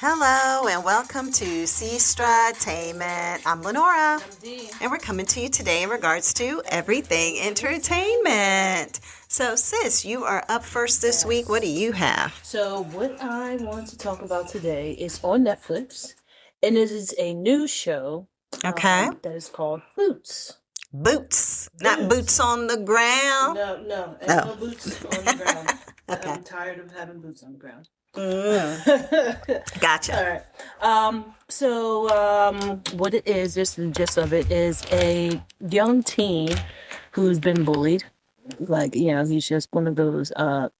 Hello and welcome to Sestra-Tainment. I'm Lenora, and we're coming to you today in regards to everything entertainment. So, sis, you are up first this week. What do you have? So what I want to talk about today is on Netflix, and it is a new show Okay. that is called Boots. Boots, not boots on the ground. No, Oh. no boots on the ground. Okay. I'm tired of having boots on the ground. Gotcha. All right. What it is, just the gist of it, is a young teen who's been bullied. He's just one of those, a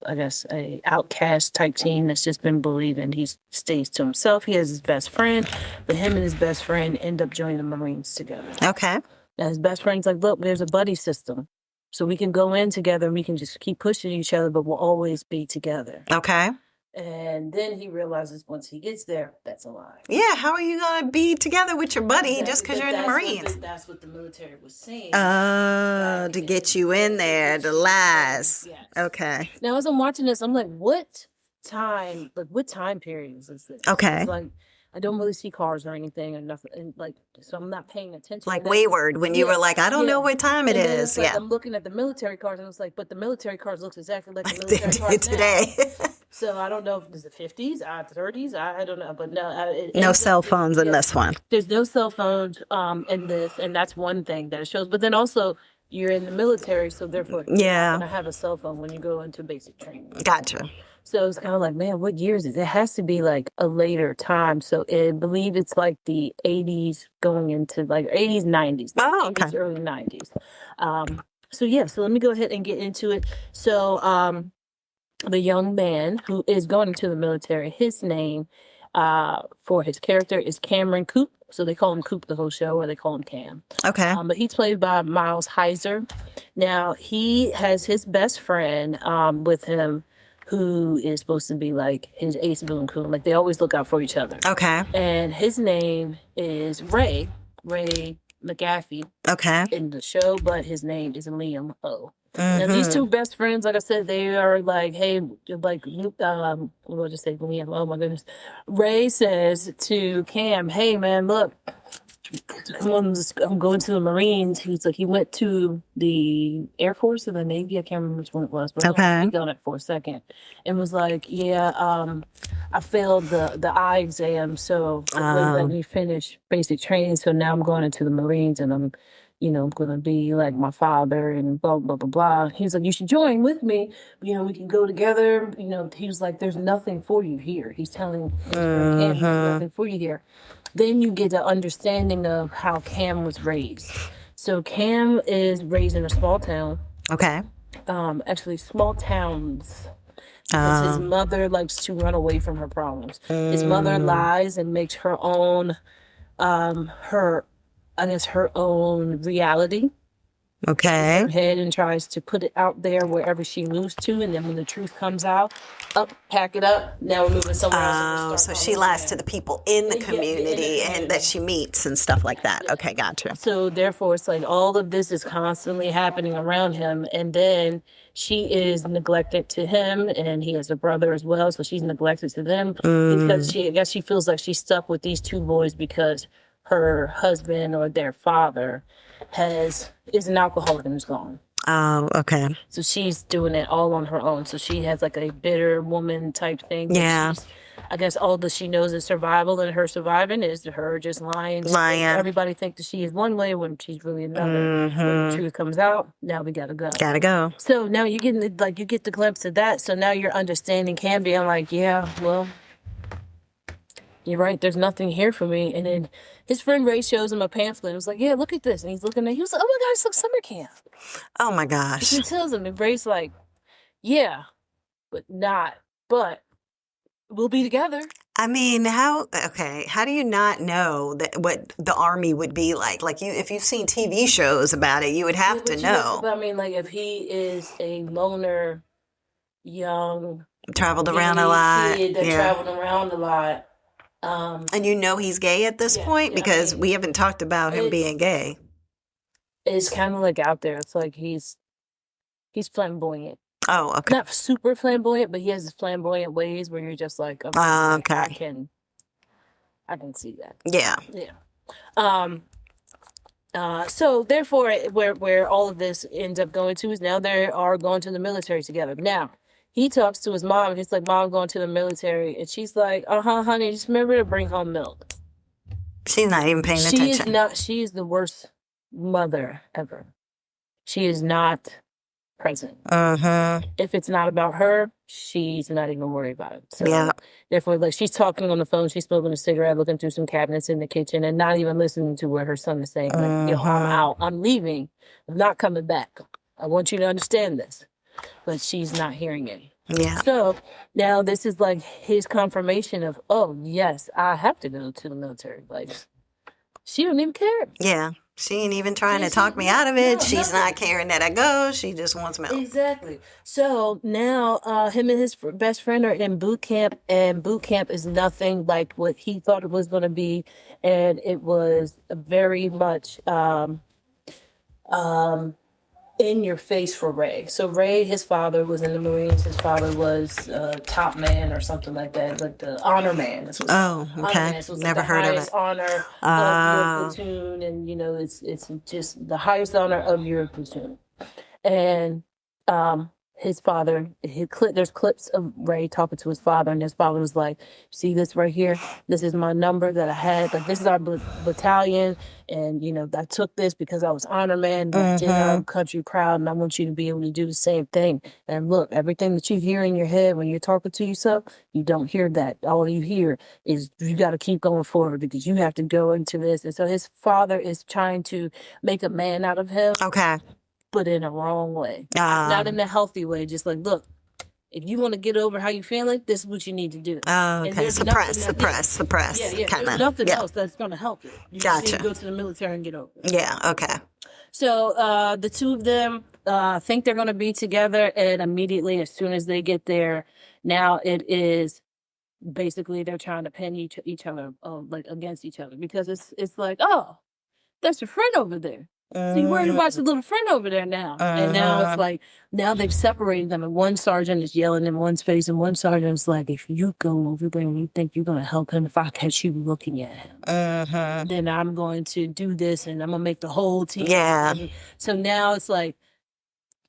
outcast type teen that's just been bullied, and he stays to himself. He has his best friend, but him and his best friend end up joining the Marines together. Okay. And his best friend's like, look, there's a buddy system. So we can go in together and we can just keep pushing each other, but we'll always be together. Okay. And then he realizes once he gets there, that's a lie. Yeah, how are you going to be together with your buddy just because you're in the Marines? That's what the military was saying. Oh, to get you in there, the lies. Yes. Okay. Now, as I'm watching this, I'm like, what time period is this? Okay. It's like, I don't really see cars or anything or nothing. And so I'm not paying attention. Like Wayward, when you were like, I don't know what time it is. Like, I'm looking at the military cars, and it's like, but the military cars looks exactly like the military cars today. So I don't know if it's the 50s, 30s. I don't know, but no. No cell phones in this one. There's no cell phones in this, and that's one thing that it shows. But then also, you're in the military, so therefore, you're not going to have a cell phone when you go into basic training. Gotcha. So it's kind of like, man, what year is it? It has to be like a later time. So I believe it's like the 80s going into like 80s, 90s. Oh, okay. 80s, early 90s. So let me go ahead and get into it. So the young man who is going into the military, his name for his character is Cameron Coop. So they call him Coop the whole show, or they call him Cam. Okay. But he's played by Miles Heiser. Now, he has his best friend with him, who is supposed to be like his ace boon coon. Like, they always look out for each other. Okay. And his name is Ray McGaffey. Okay. In the show, but his name is Liam O. Now, these two best friends, like I said, they are like, hey, like, we'll just say Liam. Oh my goodness. Ray says to Cam, hey man, look, I'm going to the Marines. He's like, he went to the Air Force or the Navy. I can't remember which one it was, but I speak on it for a second. And was like, I failed the eye exam, so let me finish basic training. So now I'm going into the Marines, and I'm going to be like my father and blah, blah, blah, blah. He's like, you should join with me. We can go together. He was like, there's nothing for you here. He's telling his friend Cam, there's nothing for you here. Then you get the understanding of how Cam was raised. So Cam is raised in a small town. Okay. Actually, small towns. Because his mother likes to run away from her problems. His mother lies and makes her own, her own reality. Okay. In her head, and tries to put it out there wherever she moves to, and then when the truth comes out, pack it up. Now we're moving somewhere else. So she lies to the people in the community and that she meets and stuff like that. Yeah. Okay, gotcha. So therefore, it's like all of this is constantly happening around him, and then she is neglected to him, and he has a brother as well, so she's neglected to them because she feels like she's stuck with these two boys because her husband or their father is an alcoholic and is gone. Oh, okay. So she's doing it all on her own. So she has like a bitter woman type thing. Yeah. I guess all that she knows is survival, and her surviving is her just lying. Everybody thinks that she is one way when she's really another. When the truth comes out, now we gotta go. Gotta go. So now you get the glimpse of that. So now your understanding can be, I'm like, yeah, well, you're right. There's nothing here for me. And then his friend Ray shows him a pamphlet. And was like, yeah, look at this. And he's looking at it. He was like, oh my gosh, look, summer camp. Oh my gosh. He tells him, and Ray's like, yeah, but we'll be together. I mean, how do you not know that what the Army would be like? Like, if you've seen TV shows about it, you would have to know. But I mean, like, if he is a loner, young, traveled around a lot. Kid that traveled around a lot. And he's gay at this point because we haven't talked about him being gay. It's kind of like out there. It's like he's flamboyant. Oh, okay. Not super flamboyant, but he has his flamboyant ways where you're just like, okay. I can see that. Yeah. Yeah. So therefore, where all of this ends up going to is now they are going to the military together. Now, he talks to his mom. He's like, "Mom, I'm going to the military," and she's like, honey, just remember to bring home milk." She's not even paying She is attention. not. She is the worst mother ever. She is not present. If it's not about her, she's not even worried about it. So Yeah. therefore, like, she's talking on the phone, she's smoking a cigarette, looking through some cabinets in the kitchen, and not even listening to what her son is saying. Like, yo, I'm out. I'm leaving. I'm not coming back. I want you to understand this. But she's not hearing it. Yeah. So now this is like his confirmation of, oh, yes, I have to go to the military. Like, she don't even care. Yeah. She ain't even trying to She's talk me out of it. no, She's nothing. not caring that I go. She just wants milk. Exactly. So now him and his best friend are in boot camp, and boot camp is nothing like what he thought it was going to be. And it was very much in your face for Ray. So Ray, his father was in the Marines. His father was top man or something like that, like the honor man. That's what Oh, honor okay. man. So it's Never like the heard of highest it. honor of your platoon, and you know it's just the highest honor of your platoon. And his father, there's clips of Ray talking to his father, and his father was like, "See this right here? This is my number that I had. Like, this is our battalion, and you know I took this because I was honor man. I did our country proud, and I want you to be able to do the same thing. And look, everything that you hear in your head when you're talking to yourself, you don't hear that. All you hear is you got to keep going forward because you have to go into this." And so his father is trying to make a man out of him. Okay. But in a wrong way. Not in a healthy way. Just like, look, if you want to get over how you feeling, this is what you need to do. Okay. Suppress. Yeah. Kind There's of. nothing else that's going to help you. You just need to Gotcha. go to the military and get over it. Yeah. Okay. So the two of them think they're going to be together, and immediately, as soon as they get there, now it is basically they're trying to pin each other like against each other, because it's like, oh, that's your friend over there. So you worried about your little friend over there now. And now it's like, now they've separated them, and one sergeant is yelling in one's face, and one sergeant's like, if you go over there and you think you're going to help him, if I catch you looking at him, then I'm going to do this, and I'm going to make the whole team. Yeah. So now it's like,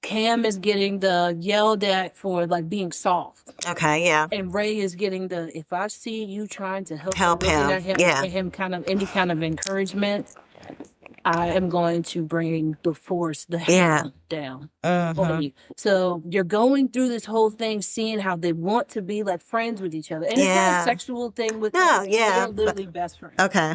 Cam is getting the yelled at for like being soft. Okay. Yeah. And Ray is getting the, if I see you trying to help him. At him, Yeah. give him kind of any kind of encouragement, I am going to bring the force, the hand down on you. So you're going through this whole thing, seeing how they want to be like friends with each other. And it's not a sexual thing with them. They're literally best friends. Okay.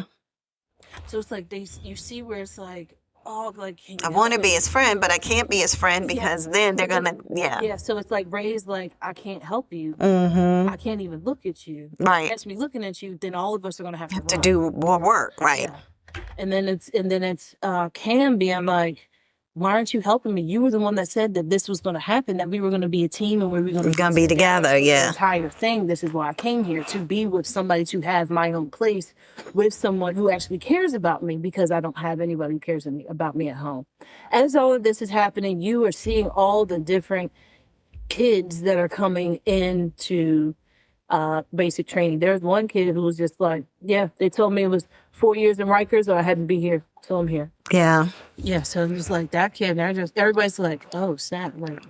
So it's like you see where it's like, oh, like, I want to be his friend, but I can't be his friend because then they're going to, Yeah, so it's like Ray's like, I can't help you. I can't even look at you. Right. Catch me looking at you, then all of us are going to have to do more work, right? Yeah. And then it's Cam being like, why aren't you helping me? You were the one that said that this was going to happen, that we were going to be a team and we were going to be together. Yeah. The entire thing. This is why I came here, to be with somebody, to have my own place with someone who actually cares about me, because I don't have anybody who cares about me at home. As all of this is happening, you are seeing all the different kids that are coming into basic training. There's one kid who was just like, yeah, they told me it was 4 years in Rikers or I had to be here, so I'm here. Yeah. Yeah, so it was like that kid, and everybody's like, oh, snap, like,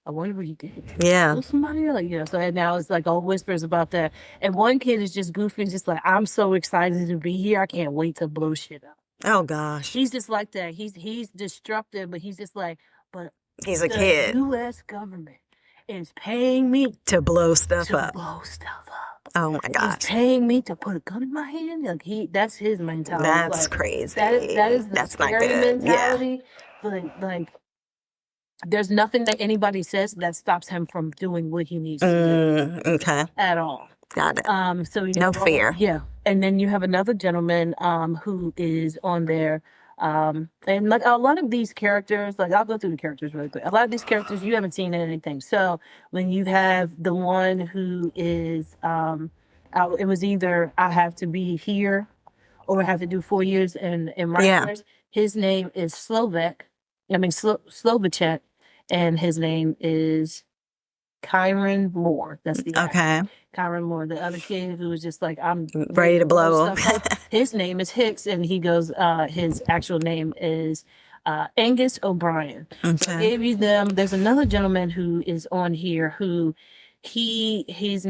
I wonder what he did. Yeah. Somebody, like, you know, so now it's like all whispers about that. And one kid is just goofy, just like, I'm so excited to be here, I can't wait to blow shit up. Oh, gosh. He's just like that. He's destructive, but he's just like, but he's a kid. The U.S. government is paying me to blow stuff up. Oh my gosh. He's paying me to put a gun in my hand. Like that's his mentality. That's like, crazy. That is the that's scary not good. mentality. Yeah. Like there's nothing that anybody says that stops him from doing what he needs to do. Okay. At all. Got it. So no fear. Yeah. And then you have another gentleman who is on there. And like a lot of these characters, like I'll go through the characters really quick. A lot of these characters you haven't seen in anything. So when you have the one who is, it was either I have to be here or I have to do 4 years in Rikers. Yeah. His name is Slovacek, and his name is Kyron Moore. That's the actor. Okay. Kyron Moore. The other kid who was just like, I'm Ready to blow him. stuff up. His name is Hicks, and he goes, his actual name is Angus O'Brien. So I Okay. gave you them. There's another gentleman who is on here who his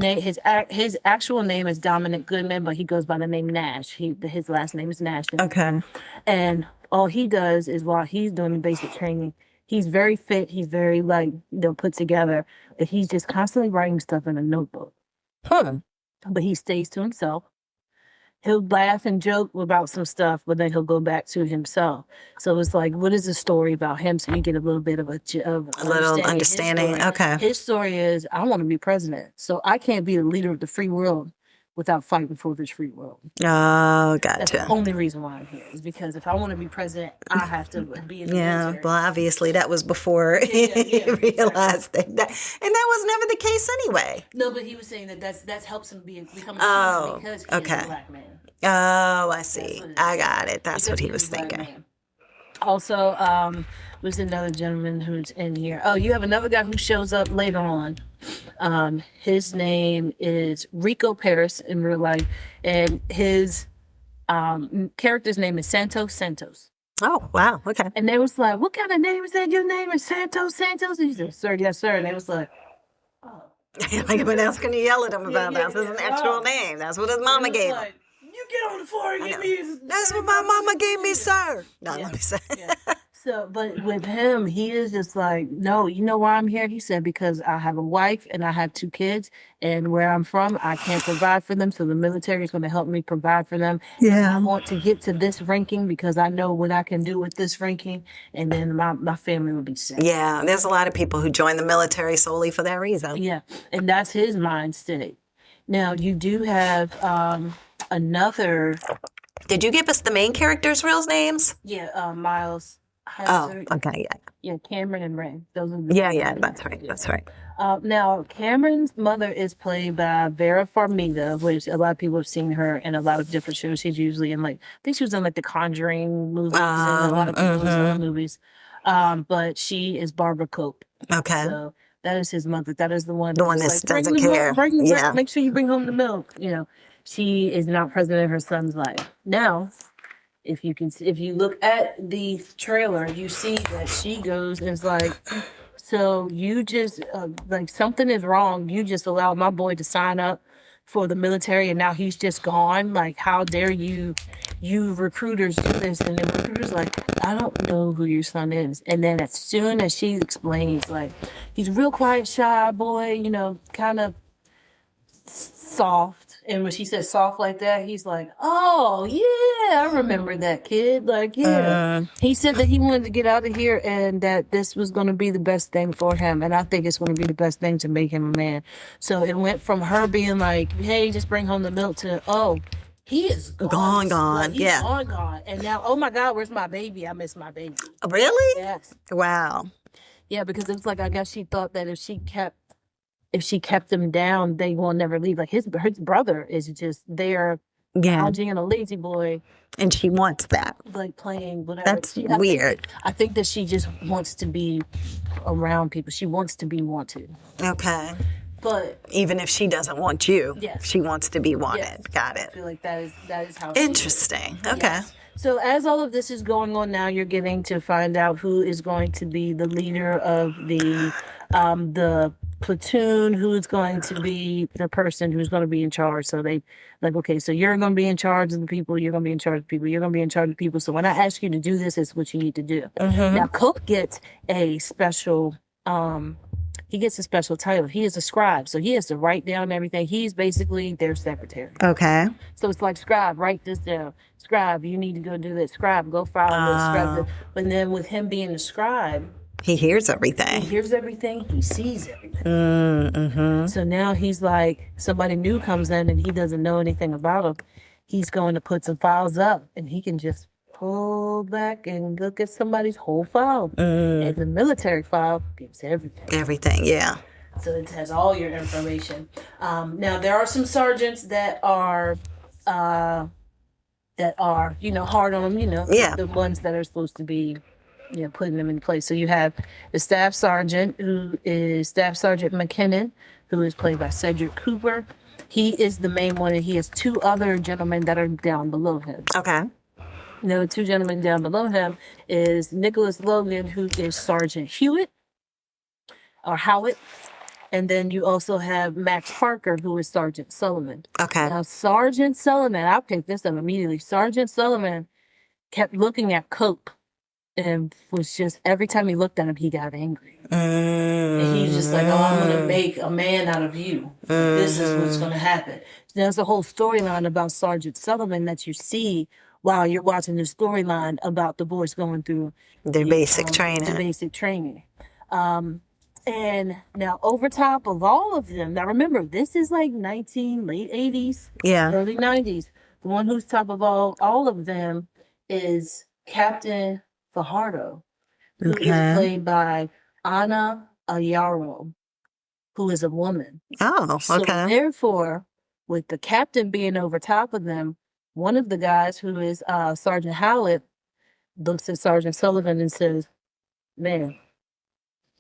actual name is Dominic Goodman, but he goes by the name Nash. His last name is Nash. Okay. And all he does is while he's doing the basic training, he's very fit. He's very put together. But he's just constantly writing stuff in a notebook. But he stays to himself. He'll laugh and joke about some stuff, but then he'll go back to himself. So it's like, what is the story about him? So you get a little bit of a little understanding. Okay. His story is, I want to be president. So I can't be the leader of the free world without fighting for this free world. Oh, That's the gotcha. only reason why I'm here, is because if I want to be president, I have to be in the Yeah. military. Well, obviously that was before he realized that, and that was never the case anyway. No, but he was saying that helps him become a Oh, king because he's okay. a black man. Oh, I see. what it is. I got it. That's what Because he was he's a black thinking. man. Also, was another gentleman who's in here. Oh, you have another guy who shows up later on. His name is Rico Paris in real life, and his character's name is Santos. Oh, wow. Okay. And they was like, "What kind of name is that? Your name is Santos?" And he said, "Sir, yes, sir." And they was like, "Oh." Like, what else can you yell at him about? yeah, That's his yeah. actual Oh. name. That's what his mama And it was gave him. like, "You get on the floor and I give know. me his." That's what my mama gave me, sir. No, Yeah. let me say. Yeah. So, but with him, he is just like, no, you know why I'm here? He said, because I have a wife and I have 2 kids, and where I'm from, I can't provide for them. So the military is going to help me provide for them. I Yeah. want to get to this ranking because I know what I can do with this ranking, and then my family will be set. Yeah, there's a lot of people who join the military solely for that reason. Yeah, and that's his mind state. Now, you do have another, Did you give us the main characters' real names? Miles. Oh, okay, Yeah, Cameron and Ray. Those are the yeah, that's right, Yeah. that's right. Now, Cameron's mother is played by Vera Farmiga, which a lot of people have seen her in a lot of different shows. She's usually in I think she was in The Conjuring movies and a lot of people's other movies. But she is Barbara Cope. Okay. So that is his mother. That is the one. The one who's that "Bring doesn't the milk, care." bring the Yeah. milk, make sure you bring home the milk. She is not present in her son's life. Now, if you look at the trailer, you see that she goes and is like, so you just something is wrong. You just allowed my boy to sign up for the military, and now he's just gone. Like, how dare you recruiters do this? And the recruiter's like, I don't know who your son is. And then as soon as she explains, like, he's a real quiet, shy boy, kind of soft. And when she says soft like that, he's like, oh, yeah, I remember that kid. Like, yeah. He said that he wanted to get out of here and that this was going to be the best thing for him. And I think it's going to be the best thing to make him a man. So it went from her being like, hey, just bring home the milk to, oh, he is gone. Gone. He's Yeah. gone. And now, oh my God, where's my baby? I miss my baby. Really? Yes. Wow. Yeah, because it's like, I guess she thought that if she kept them down, they will never leave. Like his brother is just there, lounging in a lazy boy, And she wants that. like playing whatever. That's weird. I think that she just wants to be around people. She wants to be wanted. Okay. But Even if she doesn't want you, Yes. she wants to be wanted. Yes. Got I it. feel like that is how. she is. Interesting. Okay. Yes. So as all of this is going on now, you're getting to find out who is going to be the leader of the platoon, who's going to be the person who's going to be in charge. So they okay, so you're going to be in charge of the people, you're going to be in charge of people, you're going to be in charge of people. So when I ask you to do this, it's what you need to do. Now, Cook gets a special title. He is a scribe, so he has to write down everything. He's basically their secretary. Okay. So it's like, scribe, write this down. Scribe, you need to go do this. Scribe, go file this. Scribe this. But then with him being a scribe, He hears he everything. hears everything, he sees everything. So now he's like, somebody new comes in and he doesn't know anything about him. He's going to put some files up and he can just pull back and look at somebody's whole file. And the military file gives everything. Everything, yeah. So it has all your information. Now there are some sergeants that are hard on them, Yeah. the ones that are supposed to be, putting them in place. So you have the staff sergeant, who is Staff Sergeant McKinnon, who is played by Cedric Cooper. He is the main one, and he has two other gentlemen that are down below him. Okay. The two gentlemen down below him is Nicholas Logan, who is Sergeant Hewitt, or Howitt. And then you also have Max Parker, who is Sergeant Sullivan. Okay. Now, Sergeant Sullivan, I picked this up immediately. Sergeant Sullivan kept looking at Cope and was just, every time he looked at him, he got angry. And he's just like, oh, I'm going to make a man out of you. This is what's going to happen. There's a whole storyline about Sergeant Sullivan that you see while you're watching the storyline about the boys going through Their basic training. The basic training. And now over top of all of them, now remember, this is like late 80s, early 90s. The one who's top of all of them is Captain Fajardo, who is played by Ana Ayaro, who is a woman. Oh, okay. So therefore, with the captain being over top of them, one of the guys, who is Sergeant Howlett, looks at Sergeant Sullivan and says, man,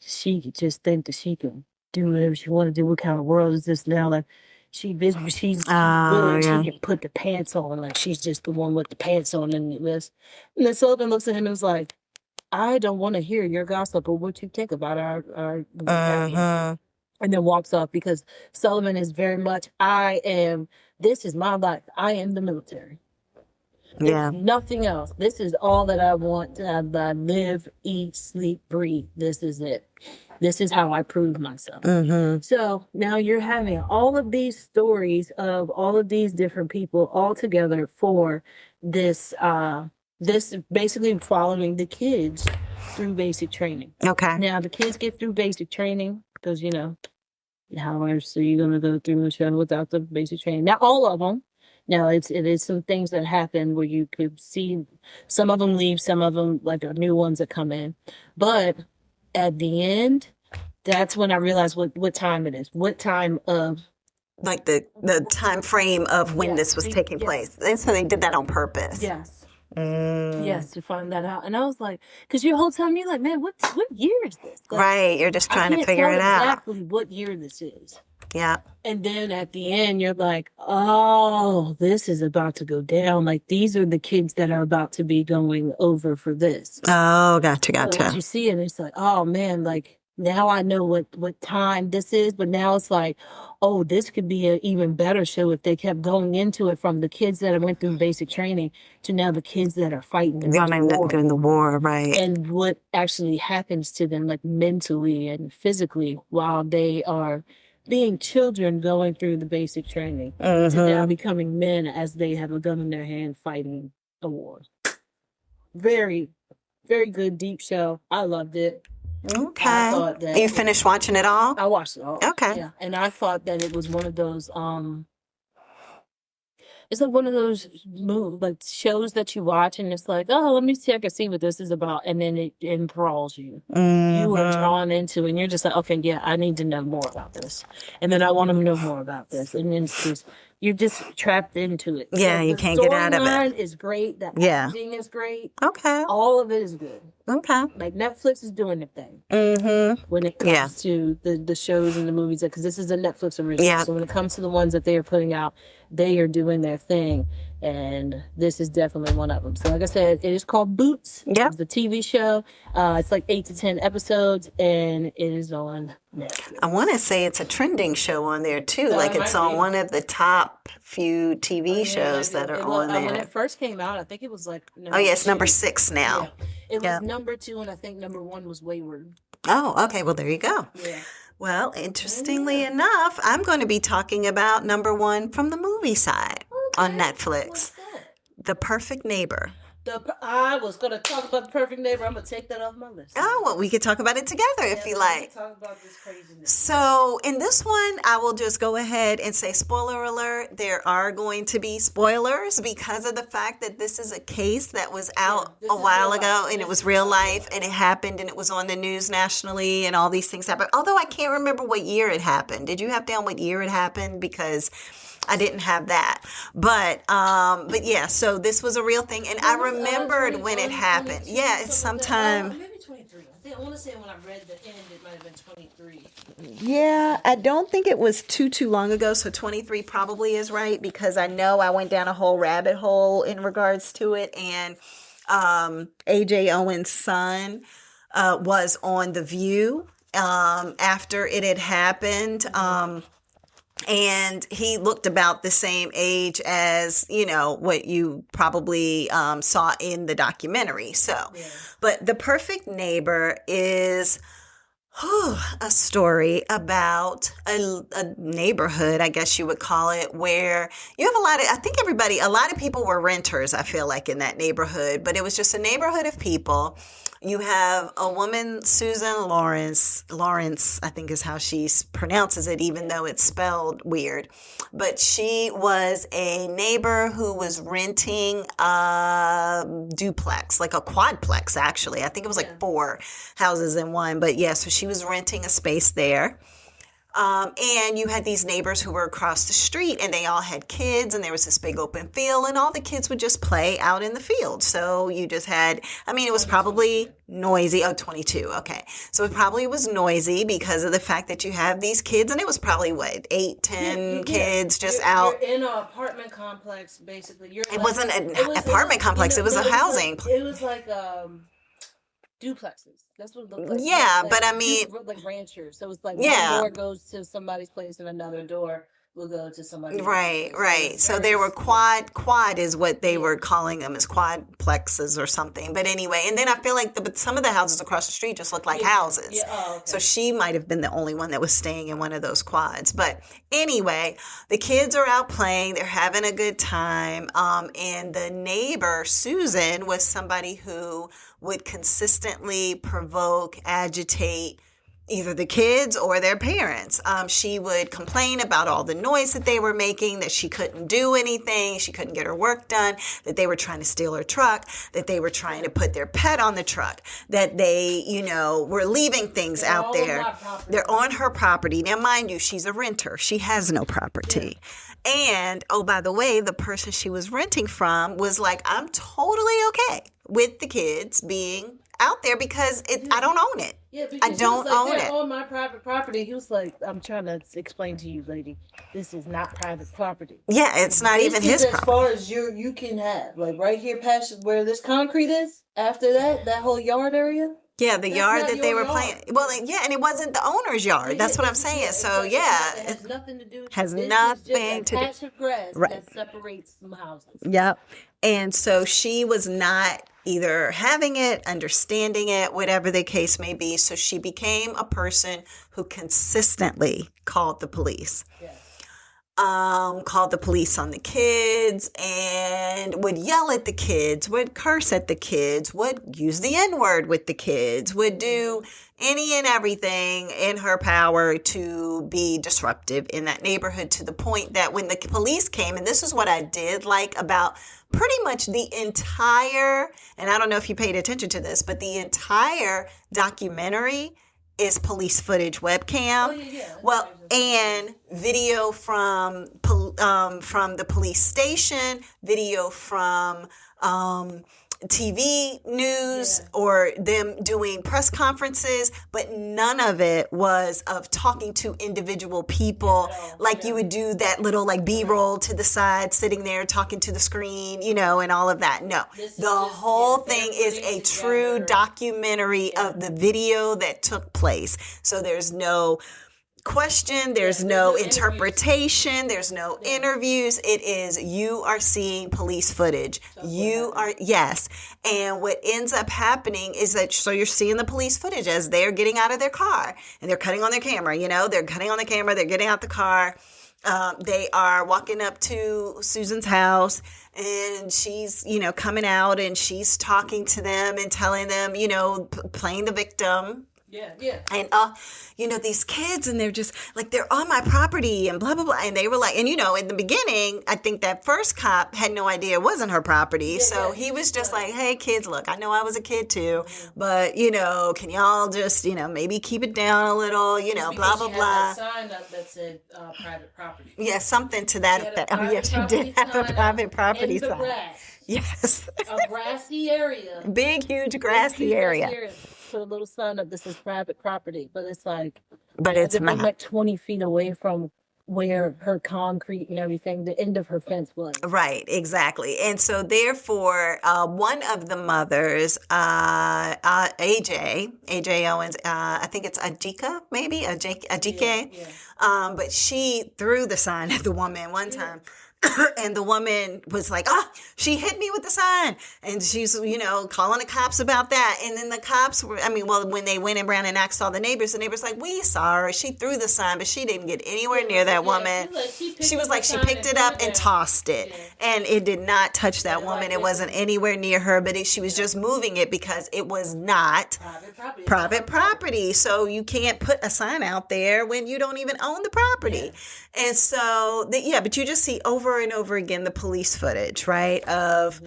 she just think that she can do whatever she want to do. What kind of world is this now? Like, she's willing, she can put the pants on. Like, she's just the one with the pants on and this. And then Sullivan looks at him and is like, I don't want to hear your gossip or what you think about our and then walks off, because Sullivan is very much, this is my life. I am the military. There's nothing else. This is all that I want. I live, eat, sleep, breathe. This is it. This is how I prove myself. So now you're having all of these stories of all of these different people all together for this, this basically following the kids through basic training. Okay. Now the kids get through basic training because, how else are you going to go through a show without the basic training? Not all of them. Now, it is some things that happen where you could see some of them leave, some of them, like, are new ones that come in. But at the end, that's when I realized what time it is. What time of... Like the time frame of when this was taking place. And so they did that on purpose. Yes. Yes, to find that out. And I was like, because your whole time you're like, man, what year is this? Like, right, you're just trying to figure it out. Exactly what year this is. Yeah. And then at the end, you're like, oh, this is about to go down. Like, these are the kids that are about to be going over for this. Oh, gotcha. So as you see it, it's like, oh, man, like, now I know what time this is. But now it's like, oh, this could be an even better show if they kept going into it from the kids that went through basic training to now the kids that are fighting during the war, right? And what actually happens to them, like, mentally and physically, while they are being children going through the basic training to now becoming men as they have a gun in their hand fighting a war. Very, very good, deep show. I loved it. Okay. I thought that you finished watching it all? I watched it all. Okay. Yeah. And I thought that it was one of those it's like one of those shows that you watch and it's like, oh, let me see, I can see what this is about, and then it enthralls you. You are drawn into it, and you're just like, okay, yeah, I need to know more about this, and then I want to know more about this, and then it's just, you're just trapped into it. Yeah, you can't get out of it. The storyline is great. The acting is great. Okay. All of it is good. Okay. Like, Netflix is doing their thing. When it comes to the shows and the movies, because this is a Netflix original. Yeah. So when it comes to the ones that they are putting out, they are doing their thing. And this is definitely one of them. So like I said, it is called Boots. Yeah. It's a TV show. It's like 8 to 10 episodes, and it is on Netflix. I want to say it's a trending show on there too. Like, it's on one of the top few TV shows that are on there. When it first came out, I think it was like... it's number 6 now. Yeah. It was number 2, and I think number 1 was Wayward. Oh, okay. Well, there you go. Yeah. Well, interestingly enough, I'm going to be talking about number 1 from the movie side on Netflix. What's that? The Perfect Neighbor. I was going to talk about The Perfect Neighbor. I'm going to take that off my list. Oh, well, we could talk about it together if you like. We can talk about this craziness. So in this one, I will just go ahead and say, spoiler alert, there are going to be spoilers because of the fact that this is a case that was out a while ago, and it was real life, and it happened, and it was on the news nationally, and all these things happened. Although I can't remember what year it happened. Did you have down what year it happened? Because I didn't have that. But yeah, so this was a real thing. And I remembered when it happened. Yeah, it's sometime. Maybe 23. I want to say when I read the end, it might have been 23. Yeah, I don't think it was too long ago. So 23 probably is right, because I know I went down a whole rabbit hole in regards to it. And AJ Owen's son was on The View after it had happened. And he looked about the same age as, what you probably saw in the documentary. So, but The Perfect Neighbor is a story about a neighborhood, I guess you would call it, where you have a lot of people were renters, I feel like, in that neighborhood, but it was just a neighborhood of people. You have a woman, Susan Lawrence, I think is how she pronounces it, even though it's spelled weird. But she was a neighbor who was renting a duplex, like a quadplex, actually. I think it was like 4 houses in one. But yeah, so she was renting a space there. And you had these neighbors who were across the street, and they all had kids, and there was this big open field, and all the kids would just play out in the field. So you just had, it was probably noisy. Oh, 22. Okay. So it probably was noisy because of the fact that you have these kids, and it was probably 8, 10 kids just out. You're in an apartment complex, basically. It wasn't an apartment complex. It was a housing. It was like duplexes. That's what it looked like. Yeah, but like ranchers. So it's like one door goes to somebody's place and another door will go to somebody's place. Right. So they were quad is what they were calling them, as quadplexes or something. But anyway, and then I feel like some of the houses across the street just looked like houses. Yeah. Oh, okay. So she might have been the only one that was staying in one of those quads. But anyway, the kids are out playing. They're having a good time. And the neighbor, Susan, was somebody who would consistently provoke, agitate either the kids or their parents. She would complain about all the noise that they were making, that she couldn't do anything, she couldn't get her work done, that they were trying to steal her truck, that they were trying to put their pet on the truck, that they, were leaving things out there. They're on her property. Now, mind you, she's a renter. She has no property. And, oh, by the way, the person she was renting from was like, I'm totally okay with the kids being out there because I don't own it. Yeah, I don't own it. On my private property. He was like, I'm trying to explain to you, lady, this is not private property. Yeah, it's not even his property. As far as you can have. Like right here past where this concrete is, after that whole yard area. Yeah, the yard that they were playing. Well, yeah, and it wasn't the owner's yard. That's what I'm saying. So, yeah. It has nothing to do with has nothing to do. Patch of grass that separates some houses. Yep. And so she was not either having it, understanding it, whatever the case may be. So she became a person who consistently called the police. Yes. Called the police on the kids and would yell at the kids, would curse at the kids, would use the N-word with the kids, would do any and everything in her power to be disruptive in that neighborhood, to the point that when the police came, and this is what I did like about pretty much the entire, and I don't know if you paid attention to this, but the entire documentary is police footage webcam. Oh, yeah. Well, and video from the police station, video from TV news, or them doing press conferences, but none of it was of talking to individual people like you would do that little like B-roll to the side, sitting there talking to the screen, and all of that. No, the whole thing is a true documentary of the video that took place. So there's no question, there's no interpretation, there's no interviews. It is, you are seeing police footage. Yes. And what ends up happening is that, so you're seeing the police footage as they're getting out of their car and they're cutting on their camera, they're cutting on the camera, they're getting out the car. They are walking up to Susan's house and she's, coming out and she's talking to them and telling them, playing the victim. Yeah. And, these kids, and they're just like, they're on my property and blah, blah, blah. And they were like, and, in the beginning, I think that first cop had no idea it wasn't her property. So he was just like, hey, kids, look, I know I was a kid too, but, can y'all just, maybe keep it down a little, blah, blah, blah. That sign up that said private property. Yeah, something to that effect. Oh, yes, she did have a private property sign. Grass. Yes. A grassy area. Big, huge grassy area. Put a little sign up that says private property, but it's like, it's not. Like 20 feet away from where her concrete and everything, the end of her fence was. Right, exactly. And so therefore, one of the mothers, AJ Owens, I think it's Ajika, maybe, Ajike. Yeah. But she threw the sign at the woman one time. And the woman was like, she hit me with the sign. And she's, calling the cops about that. And then the cops were, when they went around and asked all the neighbors like, we saw her. She threw the sign, but she didn't get anywhere near that woman. She was like, she picked it up and tossed it. Yeah. And it did not touch that woman. It wasn't anywhere near her, but she was just moving it because it was not private property. So you can't put a sign out there when you don't even own the property. Yeah. And so, but you just see over and over again the police footage, right, of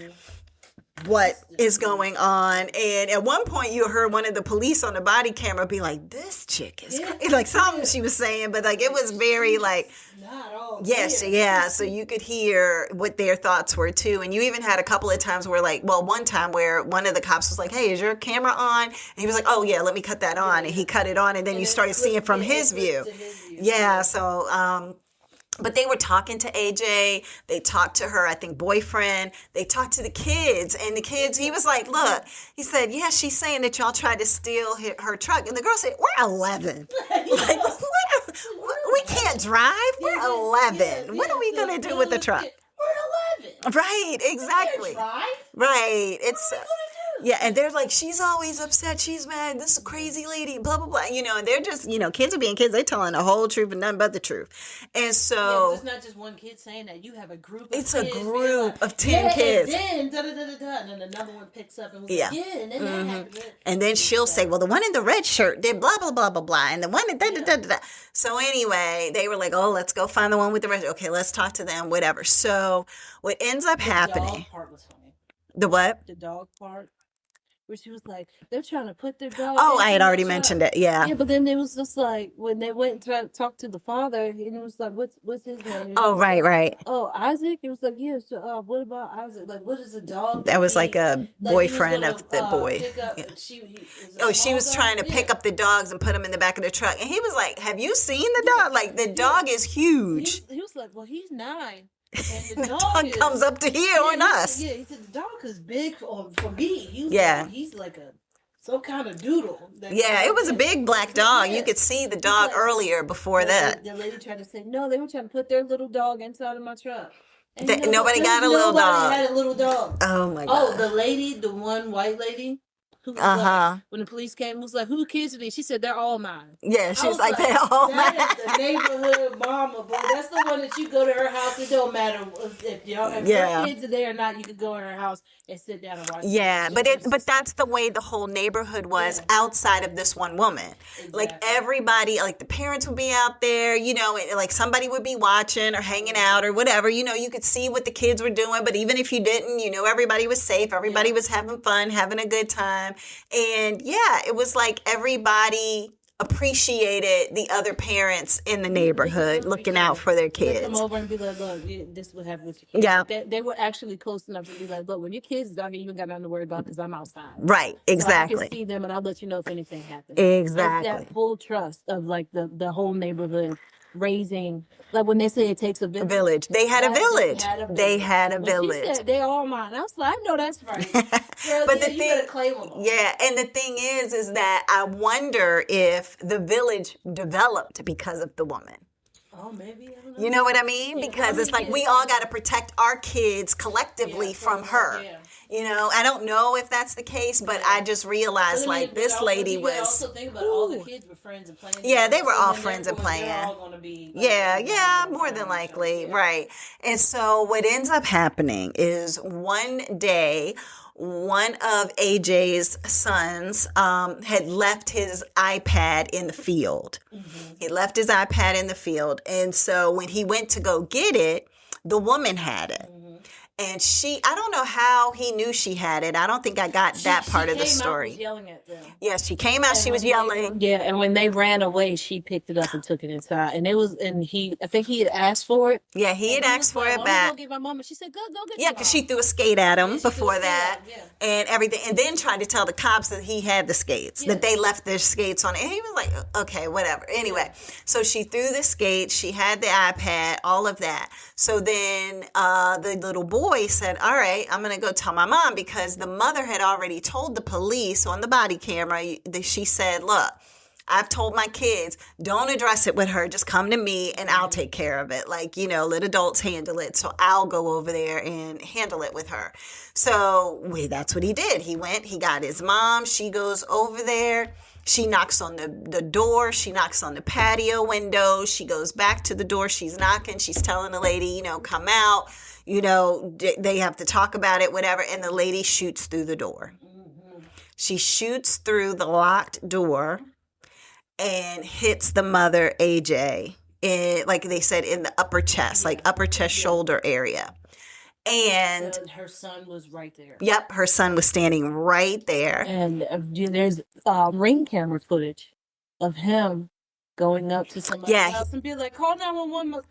what is going on. And at one point you heard one of the police on the body camera be like, this chick is crazy. Like something she was saying, but like it was very like, not all so you could hear what their thoughts were too. And you even had a couple of times where one time where one of the cops was like, hey, is your camera on? And he was like, oh yeah, let me cut that on. And he cut it on, and then you started seeing from his view. Yeah, so but they were talking to AJ. They talked to her, I think, boyfriend. They talked to the kids. And the kids, he was like, look, he said, yeah, she's saying that y'all tried to steal her truck. And the girl said, we're 11. Like, we can't drive. We're 11. What are we going to do with the truck? We're 11. Right, exactly. Right. It's... Yeah, and they're like, she's always upset. She's mad. This is a crazy lady, blah, blah, blah. And they're just, kids are being kids. They're telling the whole truth and nothing but the truth. And so... it's not just one kid saying that. You have a group of kids. It's a group of 10 kids. And then, and then another one picks up and was like, and then that happened. And then she'll say, well, the one in the red shirt did blah, blah, blah, blah, blah. And the one that da. So anyway, they were like, oh, let's go find the one with the red shirt. Okay, let's talk to them, whatever. So what ends up happening... The dog part was funny. The what? The dog part. Where she was like, they're trying to put their dog. Oh, I had already mentioned it. Yeah. Yeah, but then it was just like when they went and tried to talk to the father, and it was like, what's his name? Oh, right. Oh, Isaac. It was like, yeah. So, what about Isaac? Like, what is a dog? That was like a boyfriend of the boy. She was trying to pick up the dogs and put them in the back of the truck, and he was like, "Have you seen the dog? Like the dog is huge." He was like, "Well, he's 9." And the dog comes up to here on us. He said the dog is big for me. He's like some kind of doodle. It was a big black dog. You could see the dog earlier before that. The lady tried to say, no, they were trying to put their little dog inside of my truck. And nobody got a little dog. Nobody had a little dog. Oh my God. Oh, the lady, the one white lady. Like, when the police came, was like, "Who kids are these?" She said, "They're all mine." Yeah, she was like, "They're all mine." That is the neighborhood mama, boy. That's the one that you go to her house. It don't matter if her kids are there or not. You could go in her house and sit down and watch. Yeah, but that's the way the whole neighborhood was outside of this one woman. Exactly. Like everybody, like the parents would be out there, like somebody would be watching or hanging out or whatever. You could see what the kids were doing, but even if you didn't, everybody was safe. Everybody was having fun, having a good time. And it was like everybody appreciated the other parents in the neighborhood looking out for their kids. Come over and be like, look, this is what happened with your kids. Yeah. They were actually close enough to be like, look, when your kids is out here, you ain't got nothing to worry about because I'm outside. Right, exactly. So I can see them and I'll let you know if anything happens. Exactly. It's that full trust of like the whole neighborhood raising, like when they say it takes a village. They had a village. They had a village. She said, they all mine. I was like, I know that's right. Girl, but you better claim them all. And the thing is that I wonder if the village developed because of the woman. Oh, maybe. I don't know. You know what I mean? Yeah, because it's like we all got to protect our kids collectively from her. Yeah. I don't know if that's the case, but I just realized this lady was. Also think about all the kids were friends and playing. Yeah, they were all friends and playing. They're all gonna be. More than likely, right. And so what ends up happening is one day, one of AJ's sons had left his iPad in the field. He left his iPad in the field. And so when he went to go get it, the woman had it. And I don't know how he knew she had it. I don't think I got that part of the story. She came out, was yelling at them. Yeah, she came out, she was yelling. And when they ran away, she picked it up and took it inside. And I think he had asked for it. Yeah, he had asked for it back. Go get my mom. And she said, go get Yeah, because she threw a skate at him before that and everything. And then tried to tell the cops that he had the skates, that they left their skates on it. And he was like, okay, whatever. Anyway, so she threw the skates. She had the iPad, all of that. So then the little boy said, all right, I'm going to go tell my mom, because the mother had already told the police on the body camera. She said, look, I've told my kids, don't address it with her. Just come to me and I'll take care of it. Like, let adults handle it. So I'll go over there and handle it with her. So that's what he did. He went, he got his mom. She goes over there. She knocks on the door. She knocks on the patio window. She goes back to the door. She's knocking. She's telling the lady, come out. They have to talk about it, whatever. And the lady shoots through the door. She shoots through the locked door and hits the mother, AJ, like they said, in the upper chest, like upper chest shoulder area. And her son was right there. Yep, her son was standing right there. And there's ring camera footage of him going up to somebody's house and be like, call 911.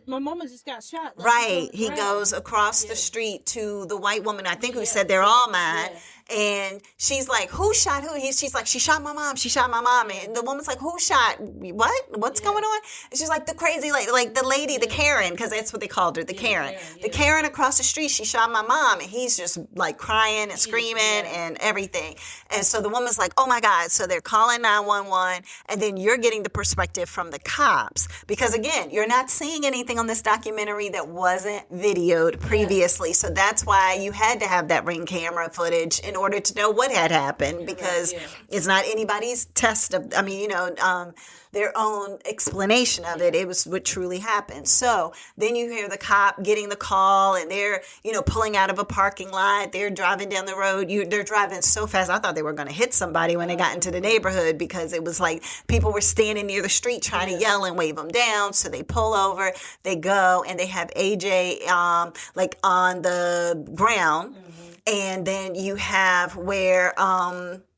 My mama just got shot. Right. He goes across the street to the white woman, I think, who said they're all mine. And she's like, who shot who? She's like, she shot my mom. She shot my mom. And the woman's like, who shot? What? What's going on? And she's like, the crazy lady, like the lady, the Karen, because that's what they called her, the Karen. The Karen across the street, she shot my mom. And he's just like crying and screaming and everything. And so the woman's like, oh my God. So they're calling 911. And then you're getting the perspective from the cops. Because again, you're not seeing anything on this documentary that wasn't videoed previously. So that's why you had to have that ring camera footage in order to know what had happened, because it's not anybody's test of, their own explanation of it. It was what truly happened. So then you hear the cop getting the call, and they're, pulling out of a parking lot. They're driving down the road. They're driving so fast. I thought they were going to hit somebody when they got into the neighborhood, because it was like people were standing near the street trying to yell and wave them down. So they pull over, they go, and they have AJ like on the ground. And then you have where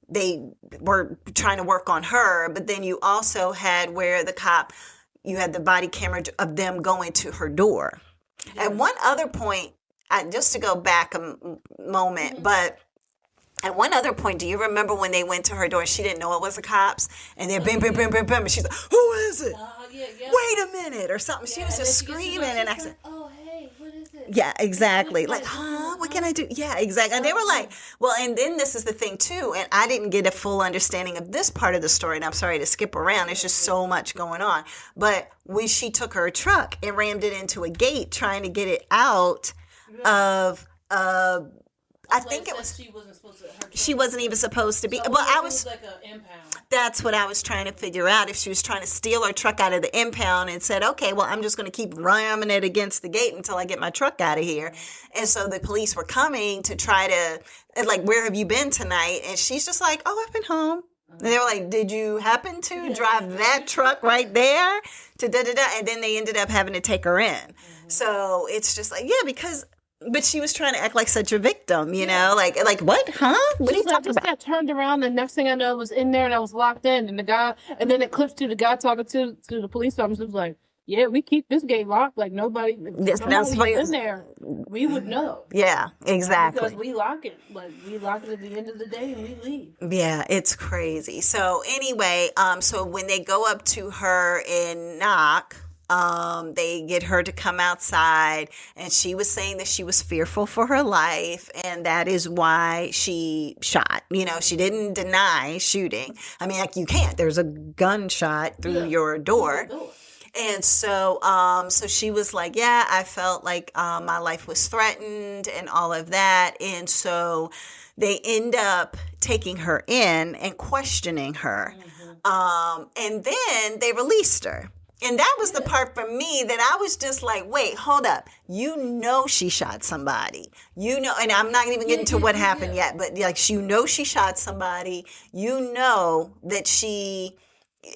they were trying to work on her, but then you also had where you had the body camera of them going to her door. At one other point, just to go back a moment, but at one other point, do you remember when they went to her door and she didn't know it was the cops? And they're bim, bim, bim, bim, bim, and she's like, who is it? Wait a minute, or something. She was just screaming, and I said, oh, hey, what is it? Yeah, exactly. Like, what can I do? Yeah, exactly. And they were like, well, and then this is the thing too, and I didn't get a full understanding of this part of the story, and I'm sorry to skip around. There's just so much going on. But when she took her truck and rammed it into a gate trying to get it out of I think it was. She wasn't even supposed to be. So well, I was. Like an impound. That's what I was trying to figure out. If she was trying to steal her truck out of the impound and said, "Okay, well, I'm just going to keep ramming it against the gate until I get my truck out of here." And so the police were coming to try to, like, where have you been tonight? And she's just like, "Oh, I've been home." And they were like, did you happen to drive that truck right there to da-da-da? And then they ended up having to take her in. So it's just like, because. But she was trying to act like such a victim, you know, like what, huh? What are you talking about? I just got turned around. The next thing I know, I was in there and I was locked in. And then it clips to the guy talking to the police officer. Was like, yeah, we keep this gate locked. Like nobody's in there. We would know. Yeah, exactly. Because we lock it. Like we lock it at the end of the day and we leave. Yeah, it's crazy. So anyway, so when they go up to her and knock. They get her to come outside, and she was saying that she was fearful for her life, and that is why she shot. You know, she didn't deny shooting. I mean, like, you can't. There's a gunshot through your door. And so, so she was like, yeah, I felt like my life was threatened and all of that. And so they end up taking her in and questioning her. And then they released her. And that was the part for me that I was just like, wait, hold up. You know she shot somebody. You know, and I'm not even getting to what happened yet, but like, you know she shot somebody. You know that she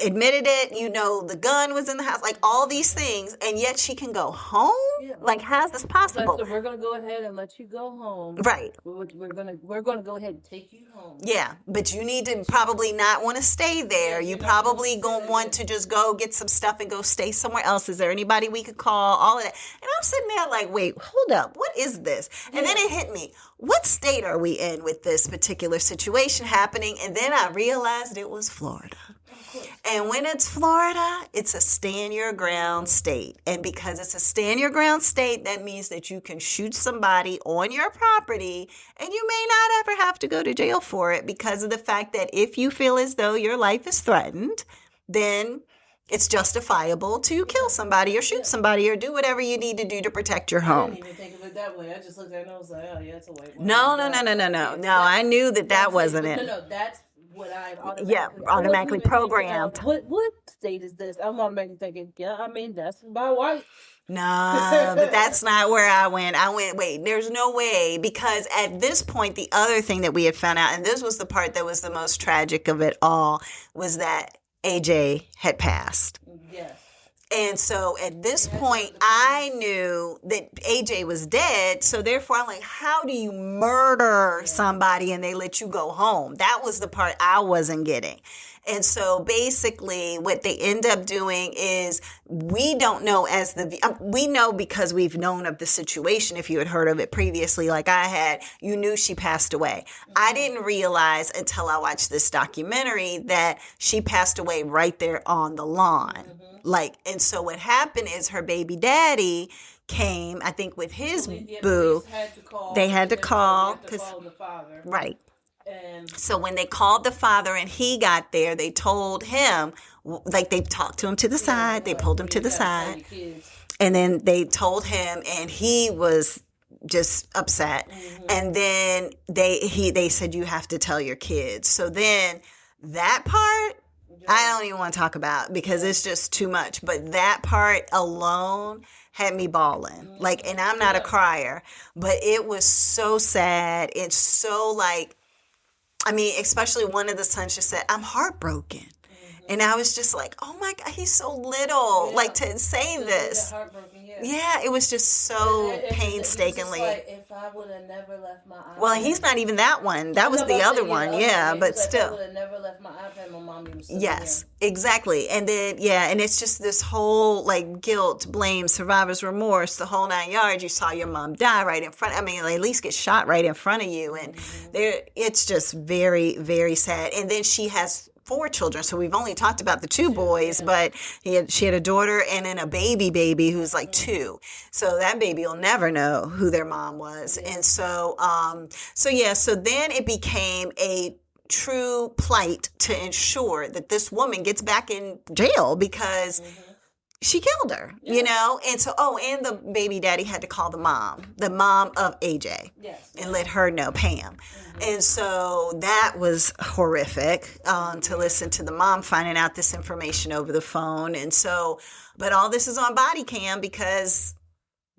admitted it. You know the gun was in the house. Like, all these things. And yet she can go home? Yeah. Like, how's this possible? So we're going to go ahead and let you go home. Right. We're going to go ahead and take you home. Yeah, but you need to probably not want to stay there. You probably going to want to just go get some stuff and go stay somewhere else. Is there anybody we could call? All of that. And I'm sitting there like, wait, hold up. What is this? And then it hit me. What state are we in with this particular situation happening? And then I realized it was Florida. And when it's Florida, it's a stand your ground state. And because it's a stand your ground state, that means that you can shoot somebody on your property and you may not ever have to go to jail for it, because of the fact that if you feel as though your life is threatened, then it's justifiable to kill somebody or shoot somebody or do whatever you need to do to protect your home. I didn't even think of it that way. I just looked at it and I was like, oh, yeah, it's a white one. No. No, I knew that wasn't it. No, that's what I automatically programmed. What state is this? I'm automatically thinking, that's my wife. No, but that's not where I went. I went, wait, there's no way, because at this point, the other thing that we had found out, and this was the part that was the most tragic of it all, was that AJ had passed. Yes. And so at this point, I knew that AJ was dead. So therefore, I'm like, how do you murder somebody and they let you go home? That was the part I wasn't getting. And so basically what they end up doing is, we don't know we know because we've known of the situation. If you had heard of it previously, like I had, you knew she passed away. I didn't realize until I watched this documentary that she passed away right there on the lawn. And so what happened is her baby daddy came, I think, with his boo. They had to call because the father. Right. And so when they called the father and he got there, they told him, like, they talked to him to the side, they pulled him to the side, and then they told him, and he was just upset. And then they said, you have to tell your kids. So then that part, I don't even want to talk about, because it's just too much. But that part alone had me bawling. And I'm not a crier, but it was so sad. It's so especially one of the sons just said, I'm heartbroken. And I was just like, oh my God, he's so little. To say this. Yeah, it was just so painstakingly. If I would have never left my iPad. Well, he's not even that one. That was the other one. Yeah, but still. If I would have never left my iPad, my mom was still Yes, exactly. And then, and it's just this whole guilt, blame, survivor's remorse, the whole 9 yards. You saw your mom die right in front. at least get shot right in front of you. And it's just very, very sad. And then she has 4 children. So we've only talked about the 2 boys, but she had a daughter and then a baby who's 2. So that baby will never know who their mom was. And so then it became a true plight to ensure that this woman gets back in jail because she killed her, And so, and the baby daddy had to call the mom of AJ, and let her know, Pam. And so that was horrific to listen to the mom finding out this information over the phone. And so, but all this is on body cam because